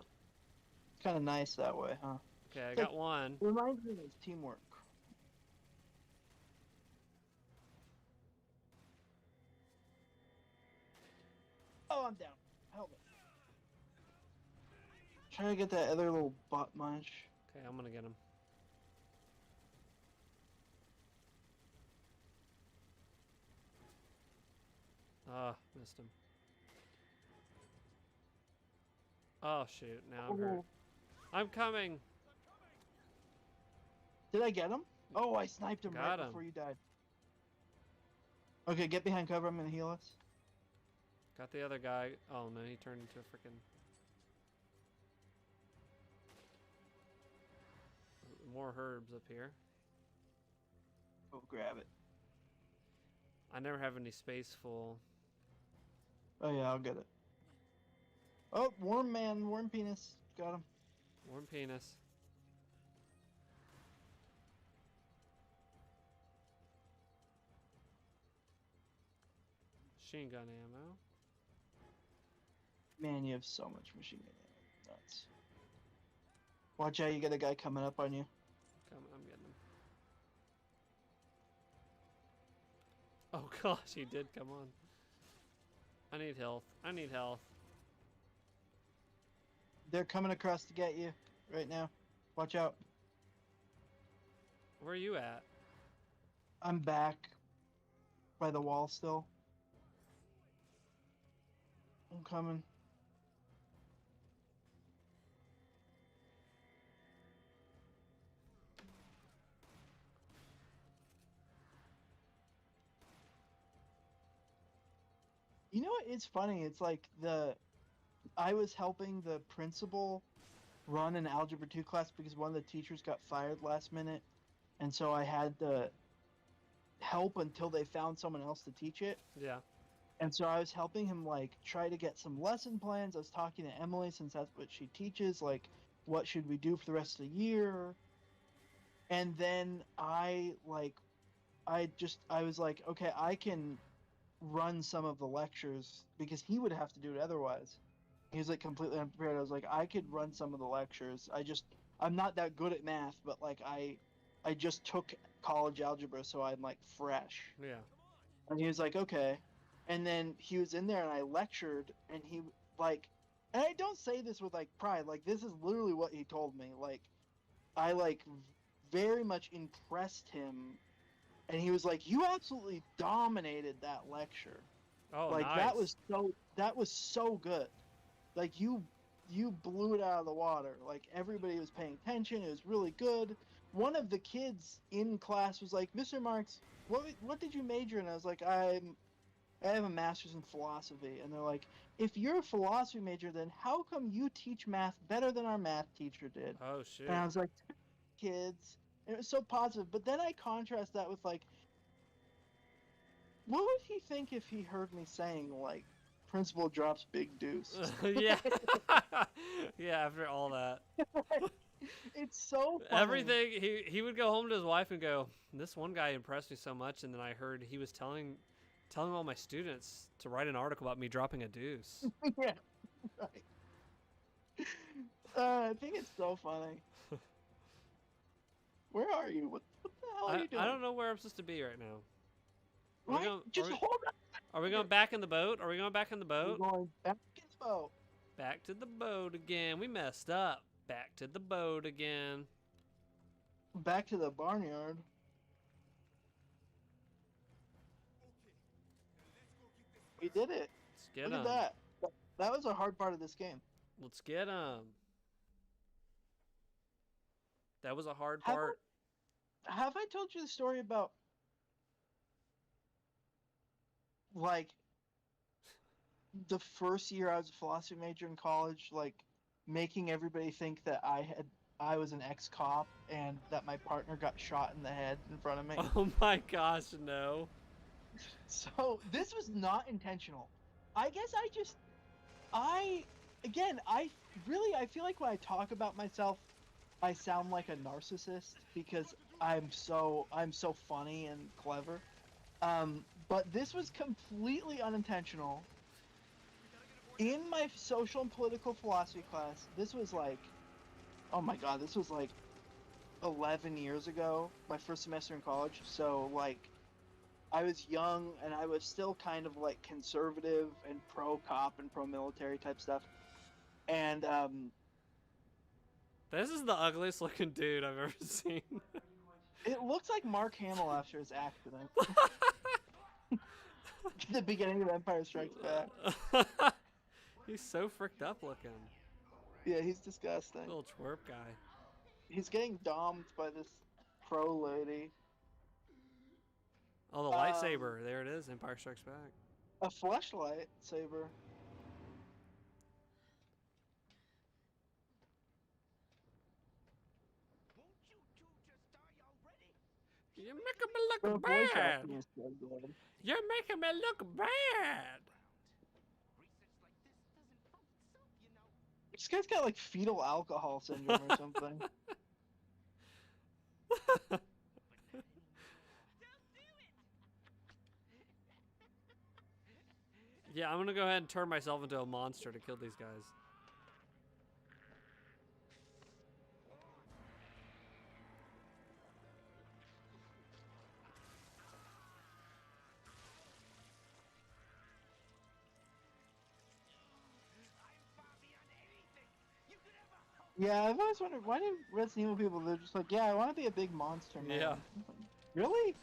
Speaker 2: It's kind of nice that way, huh?
Speaker 1: Okay, I got one.
Speaker 2: It reminds me of teamwork. Oh, I'm down. Help me. Trying to get that other little butt munch.
Speaker 1: Okay, I'm gonna get him. Ah, missed him. Oh shoot, now I'm hurt. I'm coming!
Speaker 2: Did I get him? Oh, I sniped him
Speaker 1: Got
Speaker 2: right
Speaker 1: him.
Speaker 2: before you died. Okay, get behind cover. I'm gonna heal us.
Speaker 1: Got the other guy. Oh no, he turned into a freaking. More herbs up here.
Speaker 2: Go grab it.
Speaker 1: I never have any space full.
Speaker 2: Oh yeah, I'll get it. Oh, worm man, worm penis. Got him.
Speaker 1: Warm penis. Machine gun ammo.
Speaker 2: Man, you have so much machine gun ammo. Nuts. Watch out, you got a guy coming up on you.
Speaker 1: Come, I'm getting him. Oh gosh, he did. Come on. I need health. I need health.
Speaker 2: They're coming across to get you right now. Watch out.
Speaker 1: Where are you at?
Speaker 2: I'm back by the wall still. I'm coming. You know what? It's funny. It's like I was helping the principal run an Algebra 2 class because one of the teachers got fired last minute. And so I had to help until they found someone else to teach it.
Speaker 1: Yeah.
Speaker 2: And so I was helping him like try to get some lesson plans. I was talking to Emily since that's what she teaches, like what should we do for the rest of the year? And then I was like, okay, I can run some of the lectures because he would have to do it otherwise. He was like completely unprepared. I was like, I could run some of the lectures. I'm not that good at math, but like I just took college algebra, so I'm like fresh.
Speaker 1: Yeah.
Speaker 2: And he was like, okay. And then he was in there and I lectured and he like, and I don't say this with like pride, like this is literally what he told me. Like I like very much impressed him and he was like, you absolutely dominated that lecture.
Speaker 1: Oh,
Speaker 2: Like
Speaker 1: nice.
Speaker 2: that was so good. Like you blew it out of the water. Like everybody was paying attention. It was really good. One of the kids in class was like, Mr. Marks, what did you major in? I was like, I have a master's in philosophy. And they're like, if you're a philosophy major, then how come you teach math better than our math teacher did?
Speaker 1: Oh shit.
Speaker 2: And I was like, kids. And it was so positive. But then I contrast that with like, what would he think if he heard me saying like, principal drops big deuce?
Speaker 1: Yeah. Yeah, after all that.
Speaker 2: It's so funny.
Speaker 1: Everything he would go home to his wife and go, this one guy impressed me so much, and then I heard he was telling all my students to write an article about me dropping a deuce.
Speaker 2: Yeah, right. I think it's so funny. Where are you? What the hell are you doing?
Speaker 1: I don't know where I'm supposed to be right now.
Speaker 2: Right? Just hold on.
Speaker 1: Are we going back in the boat? Are we going back in the boat?
Speaker 2: We're going back in the boat.
Speaker 1: Back to the boat again. We messed up. Back to the boat again.
Speaker 2: Back to the barnyard. We did it.
Speaker 1: Let's get
Speaker 2: Look
Speaker 1: 'em.
Speaker 2: at that. That was a hard part of this game.
Speaker 1: Let's get 'em. That was a hard part.
Speaker 2: Have I told you the story about like the first year I was a philosophy major in college, like making everybody think that I was an ex-cop and that my partner got shot in the head in front of me?
Speaker 1: Oh my gosh, no.
Speaker 2: So this was not intentional. I guess I feel like when I talk about myself, I sound like a narcissist because I'm so funny and clever. But this was completely unintentional. In my social and political philosophy class, this was like, oh my god, this was like 11 years ago, my first semester in college. So like, I was young and I was still kind of like conservative and pro-cop and pro-military type stuff. And
Speaker 1: This is the ugliest looking dude I've ever seen.
Speaker 2: it looks like Mark Hamill after his accident. The beginning of Empire Strikes Back.
Speaker 1: He's so fricked up looking.
Speaker 2: Yeah, he's disgusting.
Speaker 1: Little twerp guy.
Speaker 2: He's getting domed by this pro lady.
Speaker 1: Oh, the lightsaber. There it is. Empire Strikes Back.
Speaker 2: A fleshlight saber.
Speaker 3: Won't you two
Speaker 1: You're making me
Speaker 2: The
Speaker 1: look
Speaker 2: voice
Speaker 1: bad.
Speaker 2: acting is so good.
Speaker 1: You're making me look bad.
Speaker 2: This guy's got like fetal alcohol syndrome or something.
Speaker 1: Yeah, I'm gonna go ahead and turn myself into a monster to kill these guys.
Speaker 2: Yeah, I've always wondered why do Resident Evil people, they're just like, yeah, I want to be a big monster man.
Speaker 1: Yeah.
Speaker 2: Really?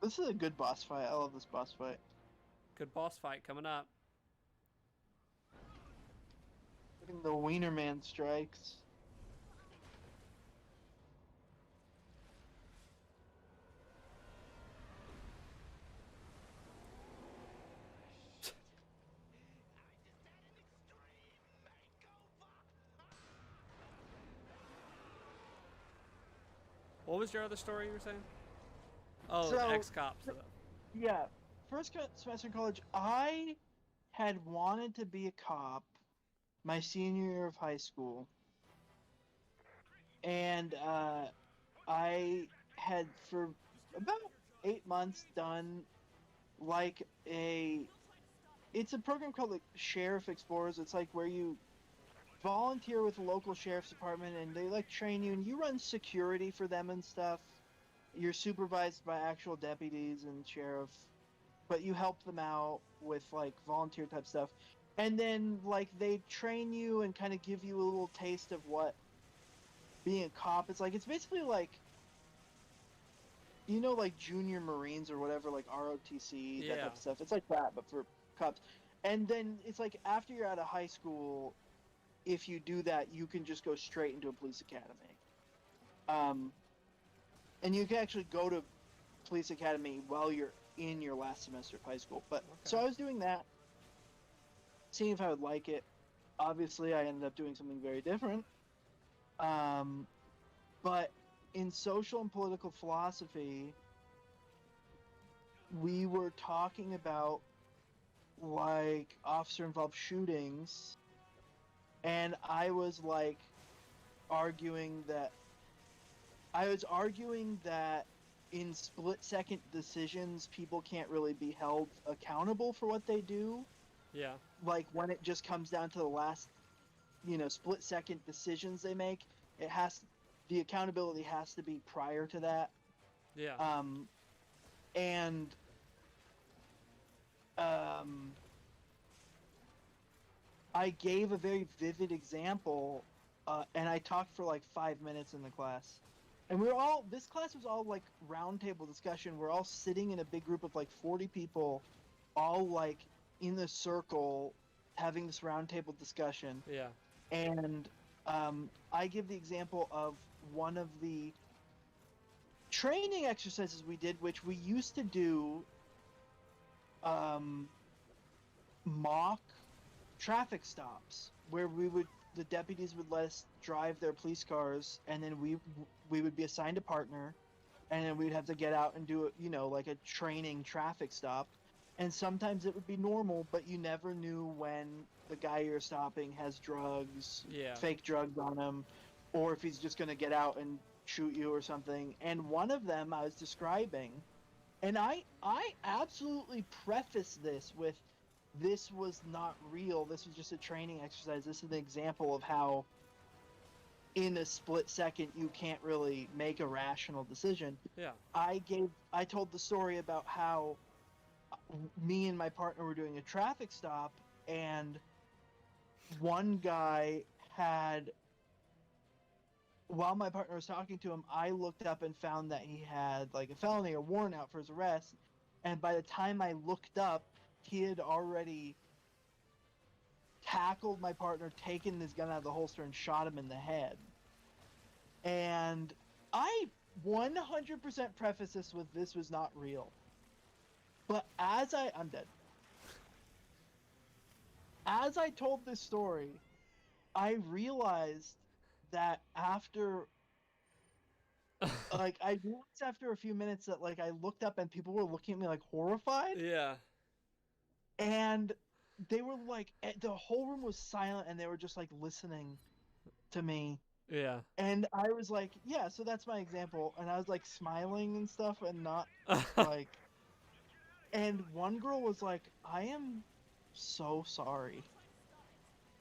Speaker 2: This is a good boss fight. I love this boss fight.
Speaker 1: Good boss fight coming up.
Speaker 2: Look at the Wiener Man strikes.
Speaker 1: What was your other story you were saying? Oh,
Speaker 2: So-
Speaker 1: ex-cop.
Speaker 2: Yeah, first semester in college, I had wanted to be a cop my senior year of high school. And I had, for about 8 months, done like it's a program called like Sheriff Explorers. It's like where you volunteer with the local sheriff's department and they like train you and you run security for them and stuff. You're supervised by actual deputies and sheriff, but you help them out with like volunteer type stuff. And then like they train you and kind of give you a little taste of what being a cop is like. It's basically like, you know, like junior Marines or whatever, like ROTC, that
Speaker 1: Yeah.
Speaker 2: type of stuff. It's like that, but for cops. And then it's like after you're out of high school, if you do that, you can just go straight into a police academy. And you can actually go to police academy while you're in your last semester of high school. But so I was doing that, seeing if I would like it. Obviously, I ended up doing something very different. But in social and political philosophy, we were talking about like officer involved shootings, and I was like arguing that in split second decisions people can't really be held accountable for what they do.
Speaker 1: Yeah.
Speaker 2: Like when it just comes down to the last, split second decisions they make, the accountability has to be prior to that.
Speaker 1: Yeah.
Speaker 2: And I gave a very vivid example, and I talked for like 5 minutes in the class. And this class was all like roundtable discussion. We're all sitting in a big group of like 40 people, all like in a circle, having this roundtable discussion.
Speaker 1: Yeah.
Speaker 2: And I give the example of one of the training exercises we did, which we used to do mock traffic stops, where the deputies would let us drive their police cars, and then we would be assigned a partner, and then we'd have to get out and do like a training traffic stop. And sometimes it would be normal, but you never knew when the guy you're stopping has drugs,
Speaker 1: Yeah.
Speaker 2: fake drugs on him, or if he's just going to get out and shoot you or something. And one of them I was describing, and I absolutely preface this with, this was not real. This was just a training exercise. This is an example of how in a split second you can't really make a rational decision.
Speaker 1: Yeah.
Speaker 2: I told the story about how me and my partner were doing a traffic stop, and one guy while my partner was talking to him, I looked up and found that he had like a felony or warrant out for his arrest. And by the time I looked up, he had already tackled my partner, taken his gun out of the holster, and shot him in the head. And I 100% preface this with, this was not real. But I'm dead. As I told this story, I realized that after, like, I realized after a few minutes that, like, I looked up and people were looking at me like horrified,
Speaker 1: Yeah.
Speaker 2: and they were like, the whole room was silent, and they were just like listening to me.
Speaker 1: Yeah.
Speaker 2: And I was like, yeah, so that's my example. And I was like smiling and stuff and not like, and one girl was like, I am so sorry.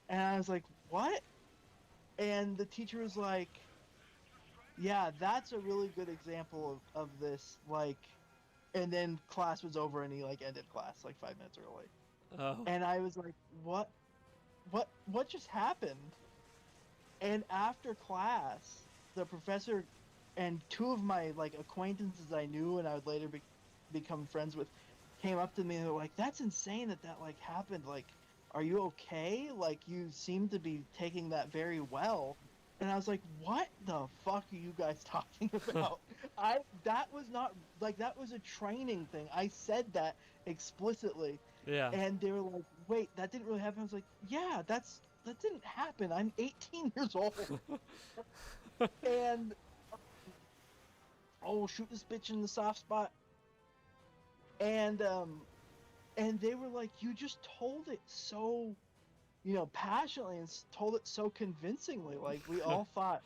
Speaker 2: And I was like, what? And the teacher was like, yeah, that's a really good example of this. Like, and then class was over and he like ended class like 5 minutes early.
Speaker 1: Oh.
Speaker 2: And I was like, what just happened? And after class, the professor and two of my like acquaintances I knew and I would later become friends with came up to me and they were like, "That's insane that like happened. Like, are you okay? Like, you seem to be taking that very well." And I was like, "What the fuck are you guys talking about? That was not like that was a training thing. I said that explicitly."
Speaker 1: Yeah.
Speaker 2: And they were like, "Wait, that didn't really happen." I was like, "Yeah, that didn't happen. I'm 18 years old." And oh, shoot this bitch in the soft spot. And they were like, "You just told it so, passionately and told it so convincingly. Like we all thought."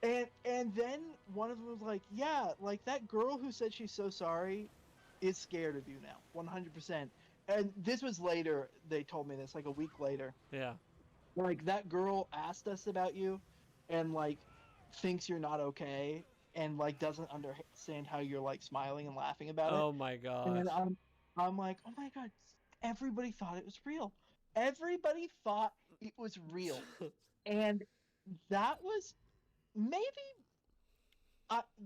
Speaker 2: And then one of them was like, "Yeah, like that girl who said she's so sorry is scared of you now, 100%." And this was later. They told me this like a week later.
Speaker 1: Yeah.
Speaker 2: Like that girl asked us about you, and like thinks you're not okay, and like doesn't understand how you're like smiling and laughing about it.
Speaker 1: Oh my gosh.
Speaker 2: And I'm like, oh my god, everybody thought it was real. Everybody thought it was real, and that was maybe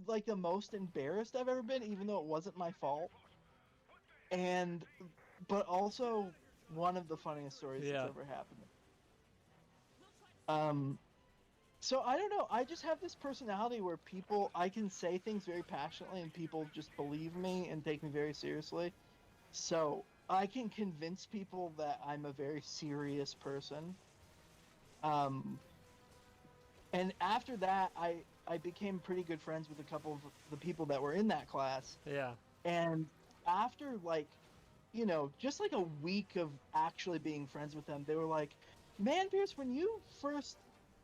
Speaker 2: like the most embarrassed I've ever been, even though it wasn't my fault. And but also one of the funniest stories that's
Speaker 1: Yeah.
Speaker 2: ever happened. So I don't know. I just have this personality where I can say things very passionately and people just believe me and take me very seriously. So I can convince people that I'm a very serious person. Um, and after that, I became pretty good friends with a couple of the people that were in that class.
Speaker 1: Yeah.
Speaker 2: And after like, just like a week of actually being friends with them, they were like, "Man, Pierce, when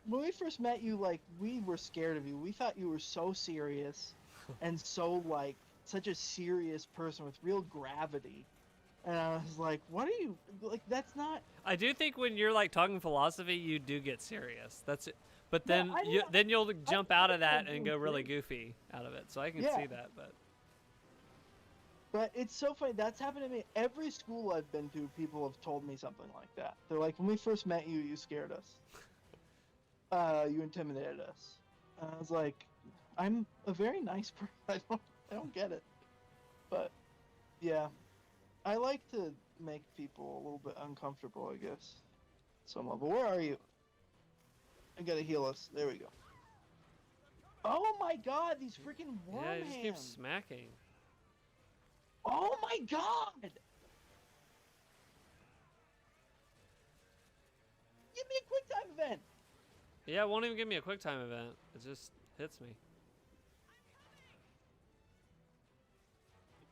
Speaker 2: we first met you, like we were scared of you. We thought you were so serious and so like such a serious person with real gravity." And I was like, "What are you like? That's not."
Speaker 1: I do think when you're like talking philosophy, you do get serious. That's it. But
Speaker 2: No,
Speaker 1: then
Speaker 2: I know-
Speaker 1: then you'll jump out of that
Speaker 2: I'm
Speaker 1: and go really
Speaker 2: serious.
Speaker 1: goofy out of it. So I can
Speaker 2: Yeah.
Speaker 1: see that.
Speaker 2: But it's so funny. That's happened to me. Every school I've been to, people have told me something like that. They're like, "When we first met you, you scared us. You intimidated us." And I was like, "I'm a very nice person. I don't get it." But yeah, I like to make people a little bit uncomfortable, I guess. Some level. Where are you? I gotta heal us. There we go. Oh my god, these freaking worm
Speaker 1: Yeah, you just keep
Speaker 2: hands.
Speaker 1: smacking.
Speaker 2: Oh my god! Give me a quick time event!
Speaker 1: Yeah, it won't even give me a quick time event. It just hits me.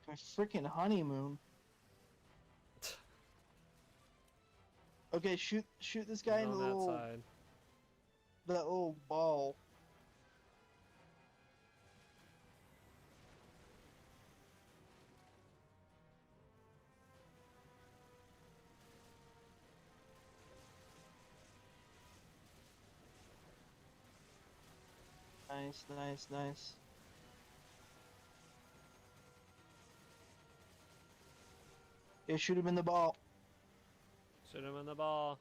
Speaker 2: My freaking honeymoon. Okay, shoot this guy
Speaker 1: He's
Speaker 2: in the
Speaker 1: on that
Speaker 2: little
Speaker 1: side.
Speaker 2: that little ball. Nice, nice, nice. Yeah, shoot him in the ball.
Speaker 1: Shoot him in the ball.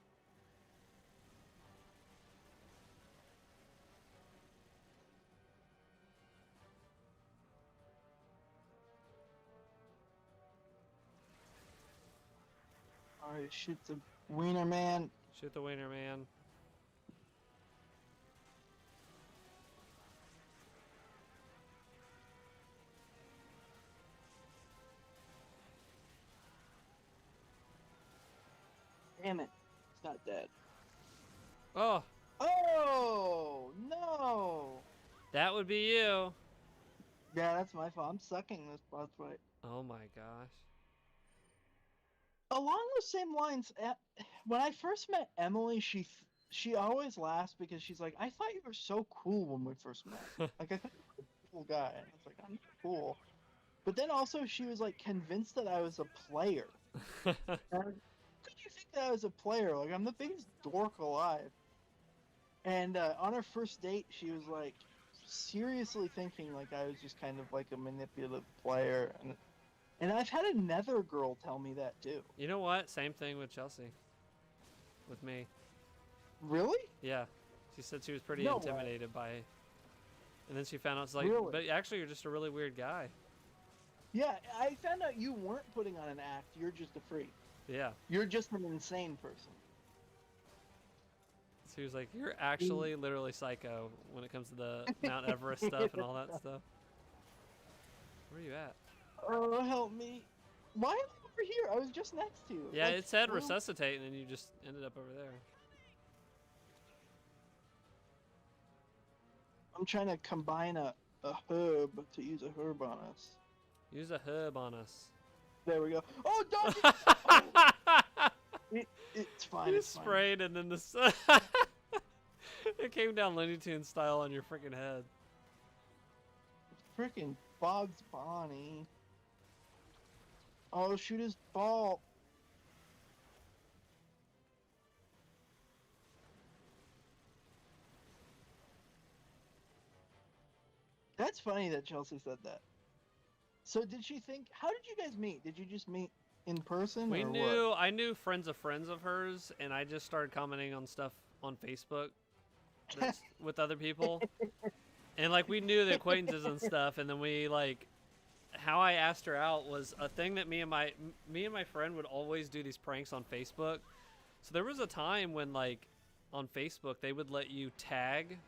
Speaker 2: Alright, shoot the wiener man.
Speaker 1: Shoot the wiener man.
Speaker 2: Damn it. He's not dead.
Speaker 1: Oh,
Speaker 2: Oh!
Speaker 1: That would be you.
Speaker 2: Yeah, that's my fault. I'm sucking this boss fight.
Speaker 1: Oh my gosh.
Speaker 2: Along those same lines, when I first met Emily, she always laughs because she's like, "I thought you were so cool when we first met. Like, I thought you were a cool guy." And I was like, "I'm not cool." But then also she was like convinced that I was a player. And I was like, how could you think that I was a player? Like, I'm the biggest dork alive. And on our first date, she was like seriously thinking like I was just kind of like a manipulative player, and I've had another girl tell me that too.
Speaker 1: You know what? Same thing with Chelsea. With me.
Speaker 2: Really?
Speaker 1: Yeah. She said she was pretty
Speaker 2: No way.
Speaker 1: intimidated by it. And then she found out, it's like,
Speaker 2: Really?
Speaker 1: but actually you're just a really weird guy.
Speaker 2: Yeah, I found out you weren't putting on an act. You're just a freak.
Speaker 1: Yeah.
Speaker 2: You're just an insane person.
Speaker 1: She was like, you're actually literally psycho when it comes to the Mount Everest stuff and all that stuff. Where are you at?
Speaker 2: Oh, help me. Why am I over here? I was just next to you.
Speaker 1: Yeah,
Speaker 2: Like,
Speaker 1: it said
Speaker 2: oh.
Speaker 1: resuscitate, and then you just ended up over there.
Speaker 2: I'm trying to combine a herb to use a herb on us.
Speaker 1: Use a herb on us.
Speaker 2: There we go. Oh, don't! It's fine.
Speaker 1: You
Speaker 2: It's fine.
Speaker 1: sprayed, and then this. It came down Looney Tunes style on your freaking head.
Speaker 2: Freaking Bugs Bunny. Oh, shoot his ball. That's funny that Chelsea said that. So did she think? How did you guys meet? Did you just meet in person?
Speaker 1: We
Speaker 2: or
Speaker 1: knew.
Speaker 2: What?
Speaker 1: I knew friends of hers, and I just started commenting on stuff on Facebook with other people, and like we knew the acquaintances and stuff, and then we like. How I asked her out was a thing that me and my friend would always do these pranks on Facebook. So there was a time when like on Facebook they would let you tag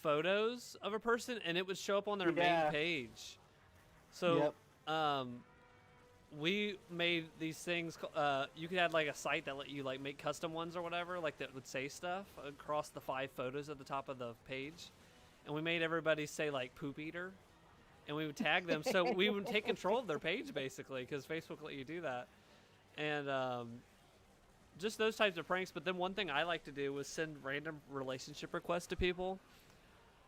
Speaker 1: photos of a person and it would show up on their main page. So we made these things. You could have like a site that let you like make custom ones or whatever, like that would say stuff across the 5 photos at the top of the page, and we made everybody say like poop eater. And we would tag them, so we would take control of their page, basically, because Facebook let you do that. And just those types of pranks. But then one thing I like to do was send random relationship requests to people.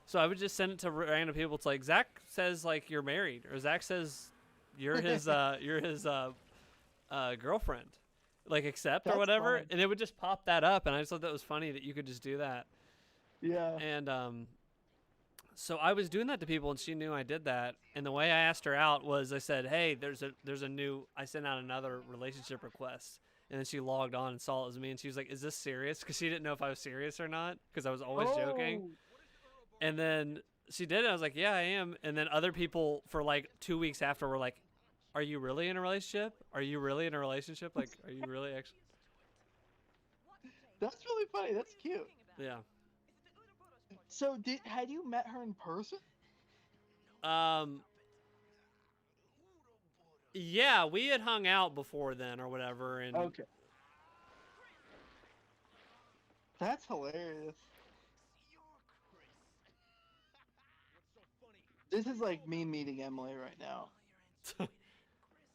Speaker 1: So I would just send it to random people. It's like, Zach says, like, you're married. Or Zach says you're his girlfriend. Like, accept
Speaker 2: That's
Speaker 1: or whatever.
Speaker 2: fun.
Speaker 1: And it would just pop that up. And I just thought that was funny that you could just do that.
Speaker 2: Yeah.
Speaker 1: And so I was doing that to people, and she knew I did that. And the way I asked her out was I said, hey, there's a new, I sent out another relationship request. And then she logged on and saw it was me, and she was like, is this serious? Because she didn't know if I was serious or not, because I was always joking. And then she did it. I was like, yeah, I am. And then other people for like 2 weeks after were like, are you really in a relationship? Are you really in a relationship? Like, are you really actually?
Speaker 2: That's really funny. That's cute.
Speaker 1: Yeah.
Speaker 2: So had you met her in person?
Speaker 1: Yeah, we had hung out before then or whatever, and
Speaker 2: Okay. That's hilarious. This is like me meeting Emily right now.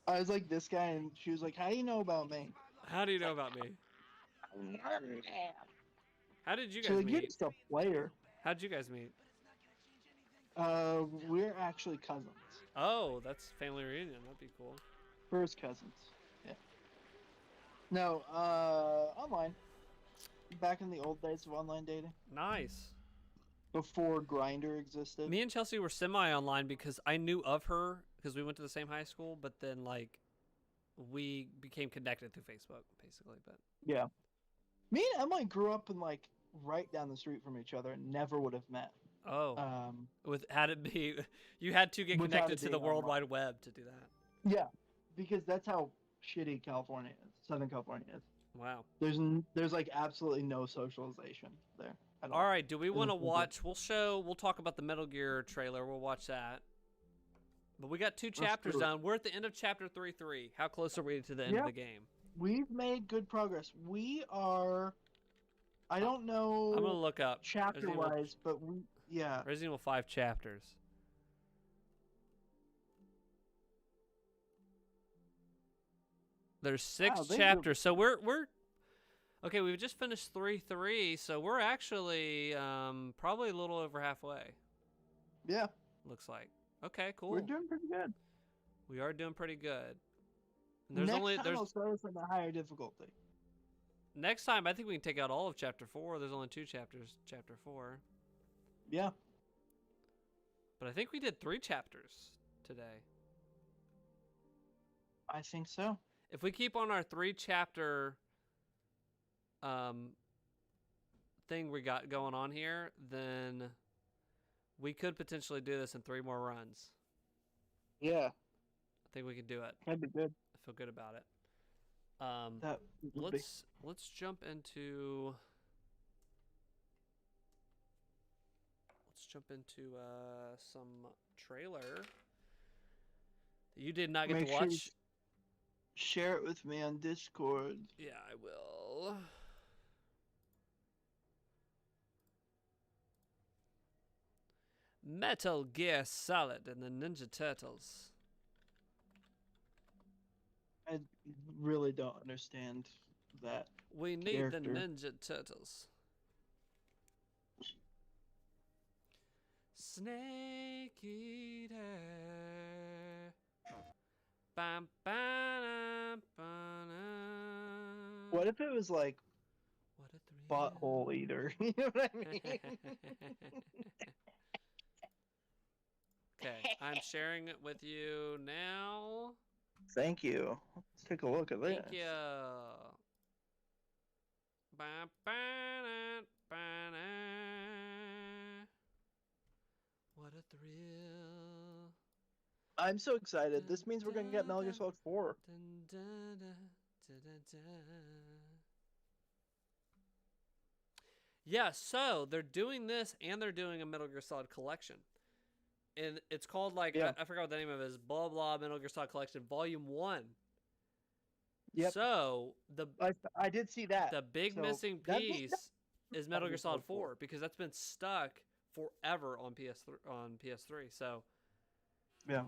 Speaker 2: I was like this guy, and she was like, how do you know about me?
Speaker 1: How do you know about me? How did you
Speaker 2: She's
Speaker 1: guys
Speaker 2: like, you're
Speaker 1: meet?
Speaker 2: just a player.
Speaker 1: How'd you guys meet?
Speaker 2: We're actually cousins.
Speaker 1: Oh, that's family reunion. That'd be cool.
Speaker 2: First cousins. Yeah. No, online. Back in the old days of online dating.
Speaker 1: Nice.
Speaker 2: Before Grindr existed.
Speaker 1: Me and Chelsea were semi-online because I knew of her because we went to the same high school, but then like we became connected through Facebook, basically. But
Speaker 2: yeah. Me and Emily grew up in like right down the street from each other and never would have met.
Speaker 1: oh, had it be, you had to get
Speaker 2: Without
Speaker 1: connected
Speaker 2: it
Speaker 1: to the
Speaker 2: being
Speaker 1: World
Speaker 2: online.
Speaker 1: Wide Web to do that.
Speaker 2: Yeah, because that's how shitty California is. Southern California is.
Speaker 1: Wow.
Speaker 2: There's like absolutely no socialization there at all.
Speaker 1: All right, do we want to
Speaker 2: Mhm.
Speaker 1: watch? We'll talk about the Metal Gear trailer. We'll watch that. But we got 2 chapters
Speaker 2: do it.
Speaker 1: done. We're at the end of chapter 3. How close are we to the end of the game?
Speaker 2: We've made good progress. We are. I don't know.
Speaker 1: I'm gonna look up.
Speaker 2: chapter wise, but Yeah.
Speaker 1: Resident Evil 5 chapters. There's 6
Speaker 2: Wow, they
Speaker 1: chapters, so we're okay. We've just finished 3, so we're actually probably a little over halfway.
Speaker 2: Yeah.
Speaker 1: Looks like. Okay, cool.
Speaker 2: We're doing pretty good.
Speaker 1: We are doing pretty good. And there's
Speaker 2: Next
Speaker 1: only
Speaker 2: time
Speaker 1: there's
Speaker 2: I'll start with a higher difficulty.
Speaker 1: next time I think we can take out all of chapter 4. There's only 2 chapters, chapter 4.
Speaker 2: Yeah.
Speaker 1: But I think we did 3 chapters today.
Speaker 2: I think so.
Speaker 1: If we keep on our 3 chapter thing we got going on here, then we could potentially do this in 3 more runs.
Speaker 2: Yeah.
Speaker 1: I think we can do it.
Speaker 2: That'd be good.
Speaker 1: I feel good about it.
Speaker 2: That would be.
Speaker 1: Let's jump into some trailer that you did not get
Speaker 2: Make
Speaker 1: to
Speaker 2: sure you
Speaker 1: watch.
Speaker 2: share it with me on Discord.
Speaker 1: Yeah, I will. Metal Gear Solid and the Ninja Turtles.
Speaker 2: I really don't understand that.
Speaker 1: We need
Speaker 2: Character.
Speaker 1: the Ninja Turtles. Snake Eater. Bam, ba-dum, ba-dum.
Speaker 2: What if it was like
Speaker 1: What a thrill.
Speaker 2: butthole eater? You know what I mean?
Speaker 1: Okay, I'm sharing it with you now.
Speaker 2: Thank you. Let's take a look at this.
Speaker 1: Thank you. Ba, ba-da, ba-da. What a thrill.
Speaker 2: I'm so excited. This means we're gonna get Metal Gear Solid 4.
Speaker 1: Dun, dun, dun, dun, dun, dun. Yeah, so they're doing this and they're doing a Metal Gear Solid collection. And it's called like,
Speaker 2: Yeah.
Speaker 1: I forgot what the name of it is, blah blah Metal Gear Solid Collection Volume 1.
Speaker 2: Yep.
Speaker 1: So
Speaker 2: I did see that.
Speaker 1: the big
Speaker 2: So
Speaker 1: missing
Speaker 2: that-
Speaker 1: piece is Metal Gear Solid 4 because that's been stuck forever on PS3. So
Speaker 2: Yeah.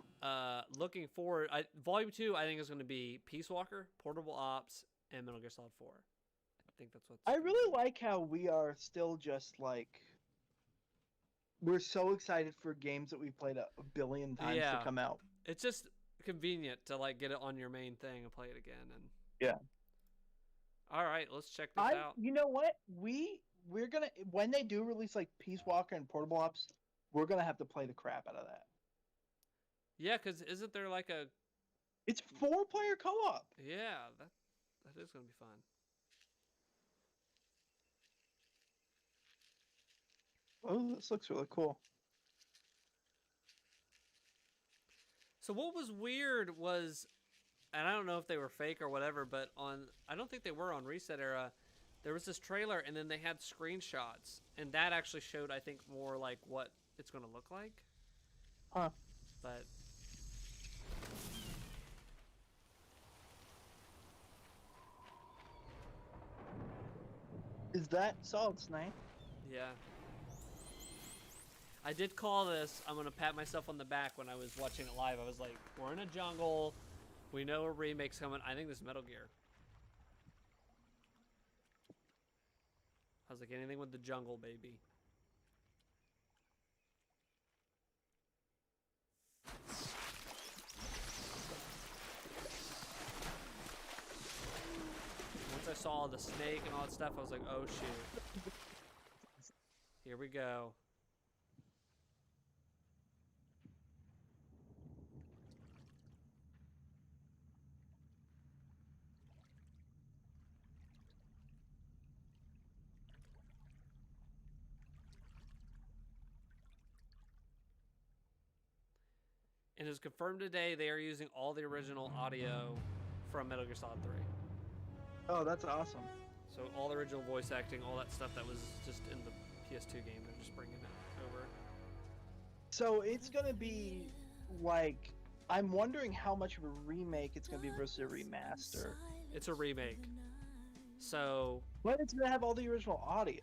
Speaker 1: looking forward, Volume 2 I think is going to be Peace Walker, Portable Ops, and Metal Gear Solid 4. I think that's what.
Speaker 2: I really like how we are still just like we're so excited for games that we've played a billion times
Speaker 1: Yeah.
Speaker 2: to come out.
Speaker 1: It's just convenient to like get it on your main thing and play it again. And
Speaker 2: Yeah.
Speaker 1: all right, let's check this out.
Speaker 2: You know what? We're gonna when they do release like Peace Walker and Portable Ops, we're gonna have to play the crap out of that.
Speaker 1: Yeah, because isn't there like a
Speaker 2: It's 4-player co-op.
Speaker 1: yeah that is gonna be fun.
Speaker 2: Oh, this looks really cool.
Speaker 1: So what was weird was, and I don't know if they were fake or whatever, but I don't think they were on Reset Era. There was this trailer, and then they had screenshots, and that actually showed, I think, more like what it's going to look like.
Speaker 2: Huh.
Speaker 1: But
Speaker 2: Is that Solid Snake?
Speaker 1: yeah. I did call this. I'm going to pat myself on the back when I was watching it live. I was like, we're in a jungle. We know a remake's coming. I think this is Metal Gear. I was like, anything with the jungle, baby. Once I saw the snake and all that stuff, I was like, oh shoot. Here we go. And it was confirmed today they are using all the original audio from Metal Gear Solid 3.
Speaker 2: Oh, that's awesome.
Speaker 1: So all the original voice acting, all that stuff that was just in the PS2 game, they're just bringing it over.
Speaker 2: So it's gonna be like I'm wondering how much of a remake it's gonna be versus a remaster.
Speaker 1: It's a remake. So
Speaker 2: But it's gonna have all the original audio.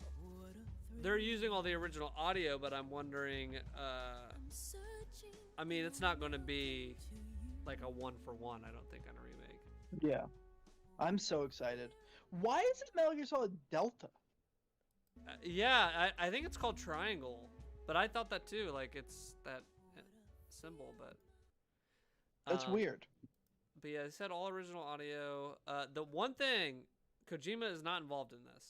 Speaker 1: they're using all the original audio, but I'm wondering. I mean, it's not going to be like a 1-for-1. I don't think on a remake.
Speaker 2: Yeah. I'm so excited. Why is it Metal Gear Solid Delta?
Speaker 1: Yeah, I think it's called Triangle, but I thought that too. Like it's that symbol, but
Speaker 2: That's weird.
Speaker 1: But yeah, they said all original audio. The one thing, Kojima is not involved in this,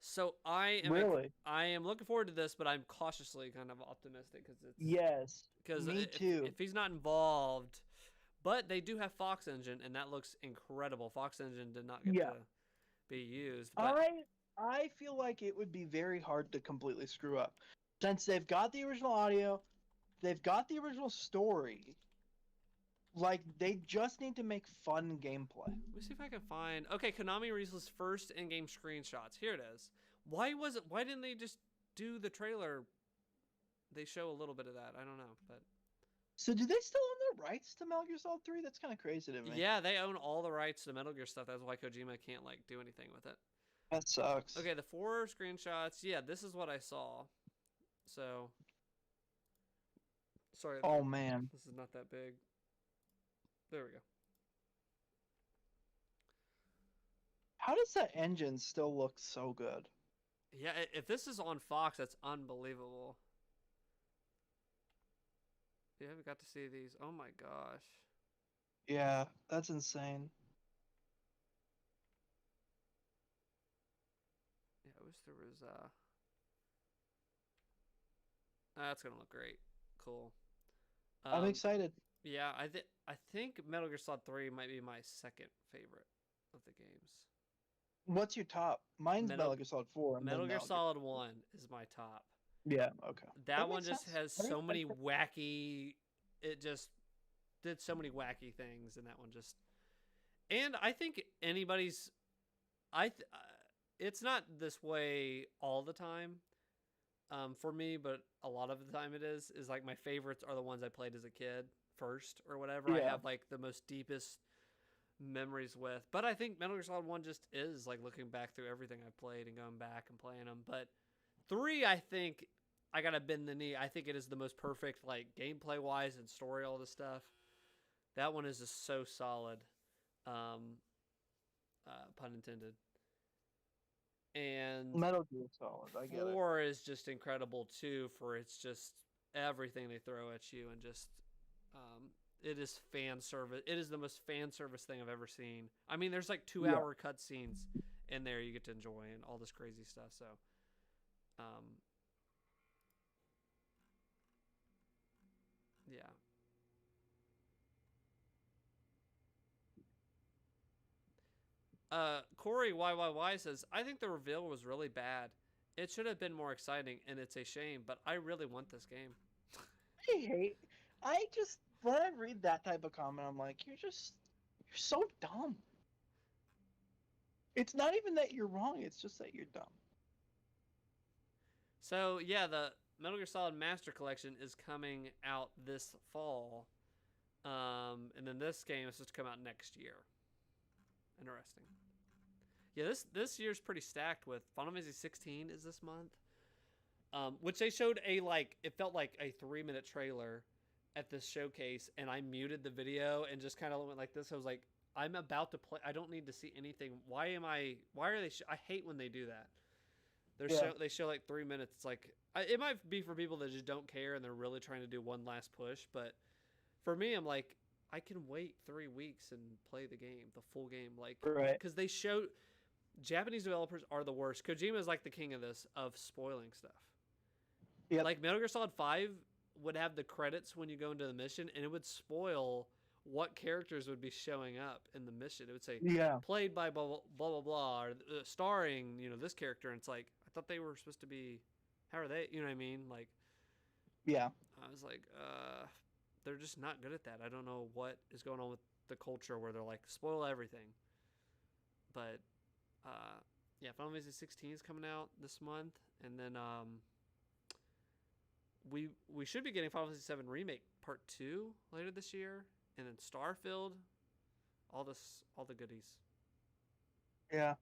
Speaker 1: so I am looking forward to this, but I'm cautiously kind of optimistic because it's
Speaker 2: me too.
Speaker 1: If he's not involved, but they do have Fox Engine, and that looks incredible. Fox Engine did not get to be used. But
Speaker 2: I feel like it would be very hard to completely screw up, since they've got the original audio, they've got the original story. Like, they just need to make fun gameplay.
Speaker 1: Let me see if I can find. Okay, Konami releases first in-game screenshots. Here it is. Why didn't they just do the trailer? They show a little bit of that. I don't know, but.
Speaker 2: So do they still own the rights to Metal Gear Solid 3? That's kind of crazy to me.
Speaker 1: Yeah, they own all the rights to Metal Gear stuff. That's why Kojima can't like do anything with it.
Speaker 2: That sucks.
Speaker 1: Okay, the 4 screenshots. Yeah, this is what I saw. So. Sorry.
Speaker 2: Oh man.
Speaker 1: This is not that big. There we go.
Speaker 2: How does that engine still look so good?
Speaker 1: Yeah, if this is on Fox, that's unbelievable. Yeah, we got to see these. Oh my gosh.
Speaker 2: Yeah, that's insane.
Speaker 1: Yeah, I wish there was that's gonna look great. Cool.
Speaker 2: I'm excited.
Speaker 1: Yeah, I think Metal Gear Solid 3 might be my second favorite of the games.
Speaker 2: What's your top? Mine's Metal Gear Solid 4.
Speaker 1: Metal Gear Solid 1 is my top.
Speaker 2: Yeah, okay.
Speaker 1: That one just has so many wacky. It just did so many wacky things, and that one just. And I think anybody's. It's not this way all the time. For me, but a lot of the time it is like my favorites are the ones I played as a kid first or whatever.
Speaker 2: Yeah.
Speaker 1: I have like the most deepest memories with. But I think Metal Gear Solid 1 just is like looking back through everything I've played and going back and playing them. But 3, I think I gotta bend the knee. I think it is the most perfect, like gameplay wise and story, all this stuff. That one is just so solid. Pun intended. And
Speaker 2: Metal Gear Solid, I get it.
Speaker 1: 4 is just incredible too, for it's just everything they throw at you, and just it is fan service. It is the most fan service thing I've ever seen. I mean, there's like 2-hour cutscenes in there you get to enjoy and all this crazy stuff. So, yeah. Corey YYY says, I think the reveal was really bad. It should have been more exciting, and it's a shame, but I really want this game.
Speaker 2: When I read that type of comment, I'm like, you're so dumb. It's not even that you're wrong, it's just that you're dumb.
Speaker 1: So, yeah, the Metal Gear Solid Master Collection is coming out this fall. And then this game is supposed to come out next year. Interesting. Yeah, this year's pretty stacked with Final Fantasy 16 is this month. Which they showed it felt like a 3-minute trailer at this showcase, and I muted the video and just kind of went like this. I was like, I'm about to play. I don't need to see anything. Why are they I hate when they do that. They show like 3 minutes. It's like, it might be for people that just don't care and they're really trying to do one last push, but for me, I'm like, I can wait 3 weeks and play the game, the full game, like, because they show Japanese developers are the worst. Kojima is like the king of this, of spoiling stuff. Yeah, like Metal Gear Solid 5 would have the credits when you go into the mission, and it would spoil what characters would be showing up in the mission. It would say, played by blah blah blah blah, blah or starring this character, and it's like, I thought they were supposed to be. How are they? You know what I mean? Like,
Speaker 2: yeah.
Speaker 1: I was like, they're just not good at that. I don't know what is going on with the culture where they're like, spoil everything. But yeah, Final Fantasy 16 is coming out this month, and then we should be getting Final Fantasy 7 Remake Part 2 later this year, and then Starfield, all the goodies.
Speaker 2: Yeah.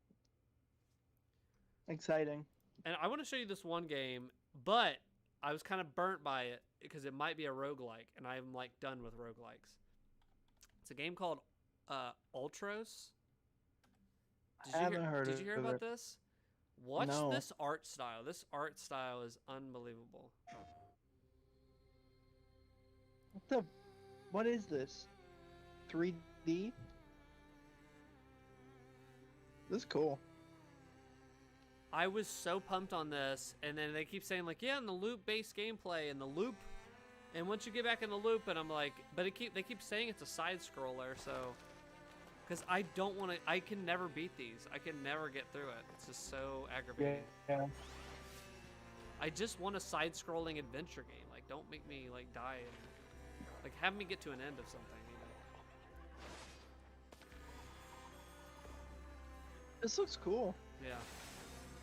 Speaker 2: Exciting.
Speaker 1: and I want to show you this one game, but I was kind of burnt by it because it might be a roguelike, and I'm like done with roguelikes. It's a game called Ultros.
Speaker 2: I haven't heard
Speaker 1: Did you hear
Speaker 2: of
Speaker 1: about
Speaker 2: it.
Speaker 1: this? Watch
Speaker 2: No.
Speaker 1: this art style. This art style is unbelievable.
Speaker 2: What is this? 3D? This is cool.
Speaker 1: I was so pumped on this, and then they keep saying like, yeah, and the loop-based gameplay, and the loop, and once you get back in the loop, and I'm like, but they keep saying it's a side scroller, so, because I don't want to, I can never beat these, I can never get through it. It's just so aggravating.
Speaker 2: Yeah.
Speaker 1: I just want a side-scrolling adventure game. Like, don't make me like die, and like have me get to an end of something. You know?
Speaker 2: This looks cool.
Speaker 1: Yeah.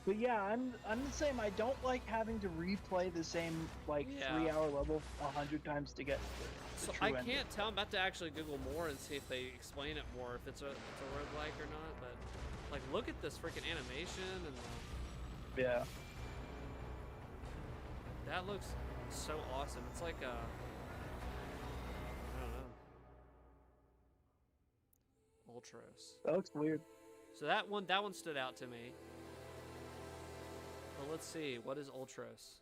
Speaker 2: But yeah, I'm the same. I don't like having to replay the same like
Speaker 1: Yeah.
Speaker 2: 3-hour level 100 times to get the
Speaker 1: So
Speaker 2: true
Speaker 1: I
Speaker 2: ending.
Speaker 1: can't tell. I'm about to actually Google more and see if they explain it more, if it's a roguelike or not. But like, look at this freaking animation, and
Speaker 2: Yeah.
Speaker 1: that looks so awesome. It's like I don't know, Ultros.
Speaker 2: That looks weird.
Speaker 1: So that one stood out to me. But let's see, what is Ultros?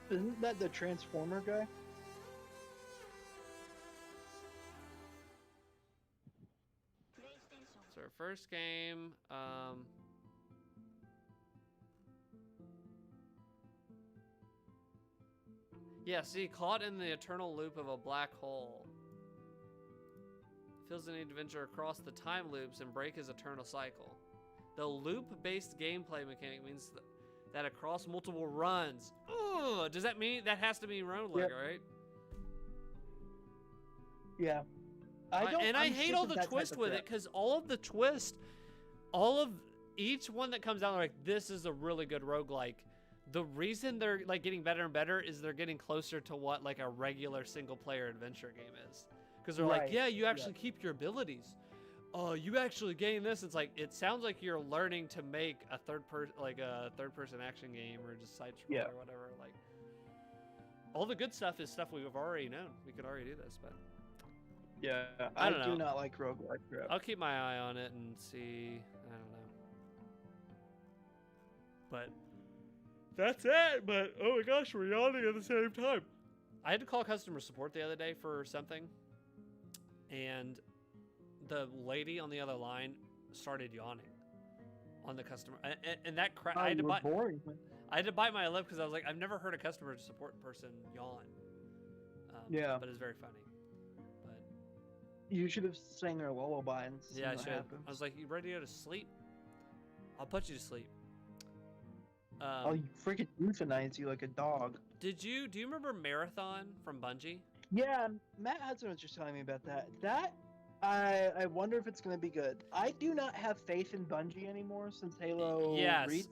Speaker 2: Isn't that the Transformer guy?
Speaker 1: So our first game, yeah, see, caught in the eternal loop of a black hole. Feels the need to venture across the time loops and break his eternal cycle. The loop-based gameplay mechanic means that across multiple runs. Ugh, does that mean that has to be roguelike,
Speaker 2: Yep.
Speaker 1: right?
Speaker 2: Yeah. I
Speaker 1: hate
Speaker 2: sick
Speaker 1: all
Speaker 2: of
Speaker 1: the
Speaker 2: that type
Speaker 1: twist
Speaker 2: of
Speaker 1: with
Speaker 2: crap.
Speaker 1: it, because all of the twist, all of each one that comes out, they're like, this is a really good roguelike. The reason they're like getting better and better is they're getting closer to what like a regular single-player adventure game is. Because they're like,
Speaker 2: Right,
Speaker 1: yeah, you actually
Speaker 2: yeah.
Speaker 1: keep your abilities. Oh, you actually gain this. It's like, it sounds like you're learning to make a third-person action game or just side scroll
Speaker 2: Yeah.
Speaker 1: or whatever. Like, all the good stuff is stuff we've already known. We could already do this, but
Speaker 2: Yeah.
Speaker 1: I don't
Speaker 2: do
Speaker 1: know.
Speaker 2: not like roguelike crap.
Speaker 1: I'll keep my eye on it and see. I don't know. But that's it. But oh my gosh, we're yawning at the same time. I had to call customer support the other day for something, and the lady on the other line started yawning on the customer, and that
Speaker 2: Oh,
Speaker 1: I had to
Speaker 2: you were
Speaker 1: bite.
Speaker 2: boring.
Speaker 1: I had to bite my lip because I was like, I've never heard a customer support person yawn.
Speaker 2: Yeah.
Speaker 1: But it's very funny. But
Speaker 2: You should have sang her lullaby and seen
Speaker 1: yeah, I
Speaker 2: what
Speaker 1: should.
Speaker 2: happens.
Speaker 1: I was like, you ready to go to sleep? I'll put you to sleep.
Speaker 2: I'll freaking euthanize you like a dog.
Speaker 1: Do you remember Marathon from Bungie?
Speaker 2: Yeah, Matt Hudson was just telling me about that. I wonder if it's going to be good. I do not have faith in Bungie anymore since Halo
Speaker 1: Yes.
Speaker 2: Reach.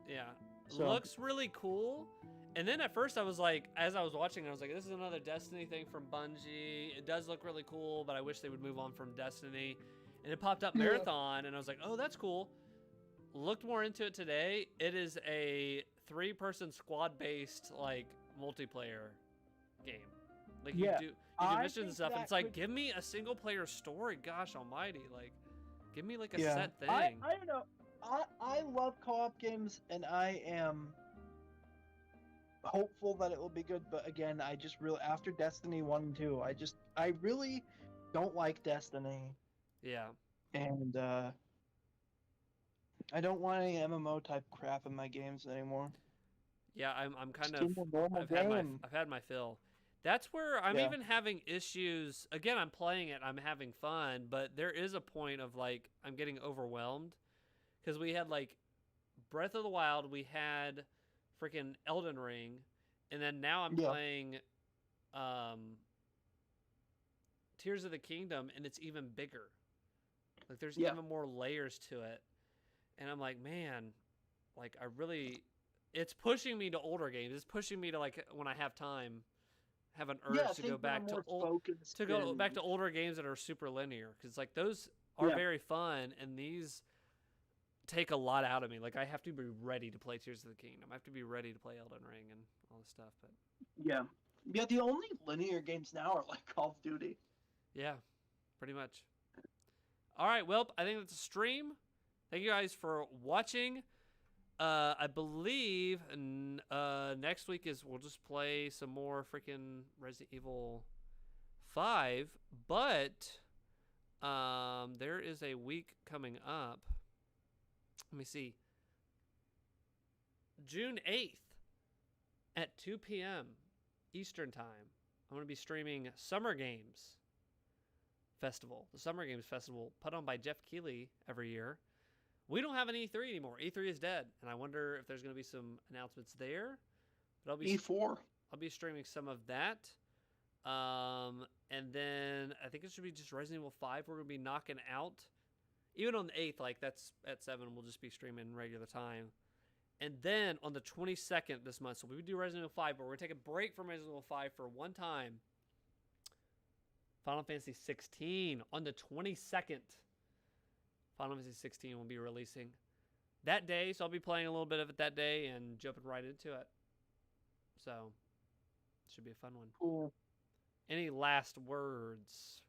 Speaker 1: Yeah.
Speaker 2: So-
Speaker 1: Looks really cool. And then at first I was like, as I was watching, I was like, this is another Destiny thing from Bungie. It does look really cool, but I wish they would move on from Destiny. And it popped up
Speaker 2: Yeah.
Speaker 1: Marathon, and I was like, oh, that's cool. Looked more into it today. It is a 3-person squad-based, like, multiplayer game. Like,
Speaker 2: Yeah.
Speaker 1: you do
Speaker 2: I
Speaker 1: missions and
Speaker 2: think
Speaker 1: stuff, and
Speaker 2: that
Speaker 1: it's like,
Speaker 2: could-
Speaker 1: give me a single-player story. Gosh almighty. Like, give me, like, a
Speaker 2: Yeah.
Speaker 1: set thing.
Speaker 2: I don't know. I love co-op games, and I am hopeful that it will be good. But again, I just really, after Destiny 1 and 2, I really don't like Destiny.
Speaker 1: Yeah.
Speaker 2: And I don't want any MMO type crap in my games anymore.
Speaker 1: Yeah, I'm kind
Speaker 2: Just give
Speaker 1: of
Speaker 2: me a normal
Speaker 1: I've had
Speaker 2: game.
Speaker 1: my fill. That's where I'm
Speaker 2: Yeah.
Speaker 1: even having issues. Again, I'm playing it, I'm having fun, but there is a point of like I'm getting overwhelmed because we had like Breath of the Wild, we had freaking Elden Ring, and then now I'm
Speaker 2: Yeah.
Speaker 1: playing Tears of the Kingdom, and it's even bigger. Like there's
Speaker 2: Yeah.
Speaker 1: even more layers to it. And I'm like, man, like it's pushing me to older games. It's pushing me to like when I have time, have an urge
Speaker 2: Yeah,
Speaker 1: to go
Speaker 2: things that are
Speaker 1: back to
Speaker 2: more
Speaker 1: old
Speaker 2: focused
Speaker 1: to go
Speaker 2: and-
Speaker 1: back to older games that are super linear, because like those are
Speaker 2: Yeah.
Speaker 1: very fun, and these take a lot out of me. Like, I have to be ready to play Tears of the Kingdom. I have to be ready to play Elden Ring and all this stuff. But
Speaker 2: Yeah. Yeah, the only linear games now are like Call of Duty.
Speaker 1: yeah, pretty much. All right, well, I think that's a stream. Thank you guys for watching. I believe next week we'll just play some more freaking Resident Evil 5, but there is a week coming up. Let me see. June 8th at 2 p.m. Eastern Time. I'm going to be streaming Summer Games Festival. The Summer Games Festival put on by Jeff Keighley every year. We don't have an E3 anymore. E3 is dead, and I wonder if there's going to be some announcements there. But
Speaker 2: E4.
Speaker 1: I'll be streaming some of that. And then I think it should be just Resident Evil 5 we're going to be knocking out. Even on the 8th, like that's at 7, we'll just be streaming regular time. And then on the 22nd this month, so we would do Resident Evil 5, but we're going to take a break from Resident Evil 5 for one time. Final Fantasy 16 on the 22nd. Final Fantasy 16 will be releasing that day, so I'll be playing a little bit of it that day and jumping right into it. So, should be a fun one.
Speaker 2: Cool.
Speaker 1: Any last words?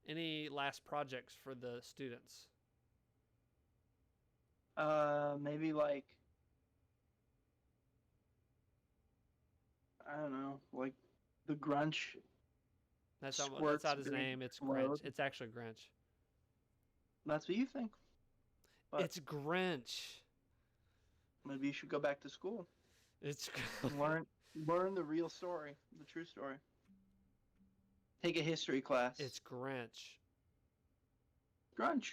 Speaker 1: Any last projects for the students?
Speaker 2: Maybe like, I don't know, like the Grunch.
Speaker 1: That's
Speaker 2: Squirt's
Speaker 1: not his
Speaker 2: big
Speaker 1: name. It's
Speaker 2: explode.
Speaker 1: Grinch. It's actually Grinch.
Speaker 2: That's what you think. But
Speaker 1: It's Grinch.
Speaker 2: maybe you should go back to school.
Speaker 1: It's
Speaker 2: And learn the real story, the true story. Take a history class.
Speaker 1: It's Grinch.
Speaker 2: Grunch.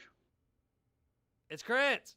Speaker 1: It's Grinch.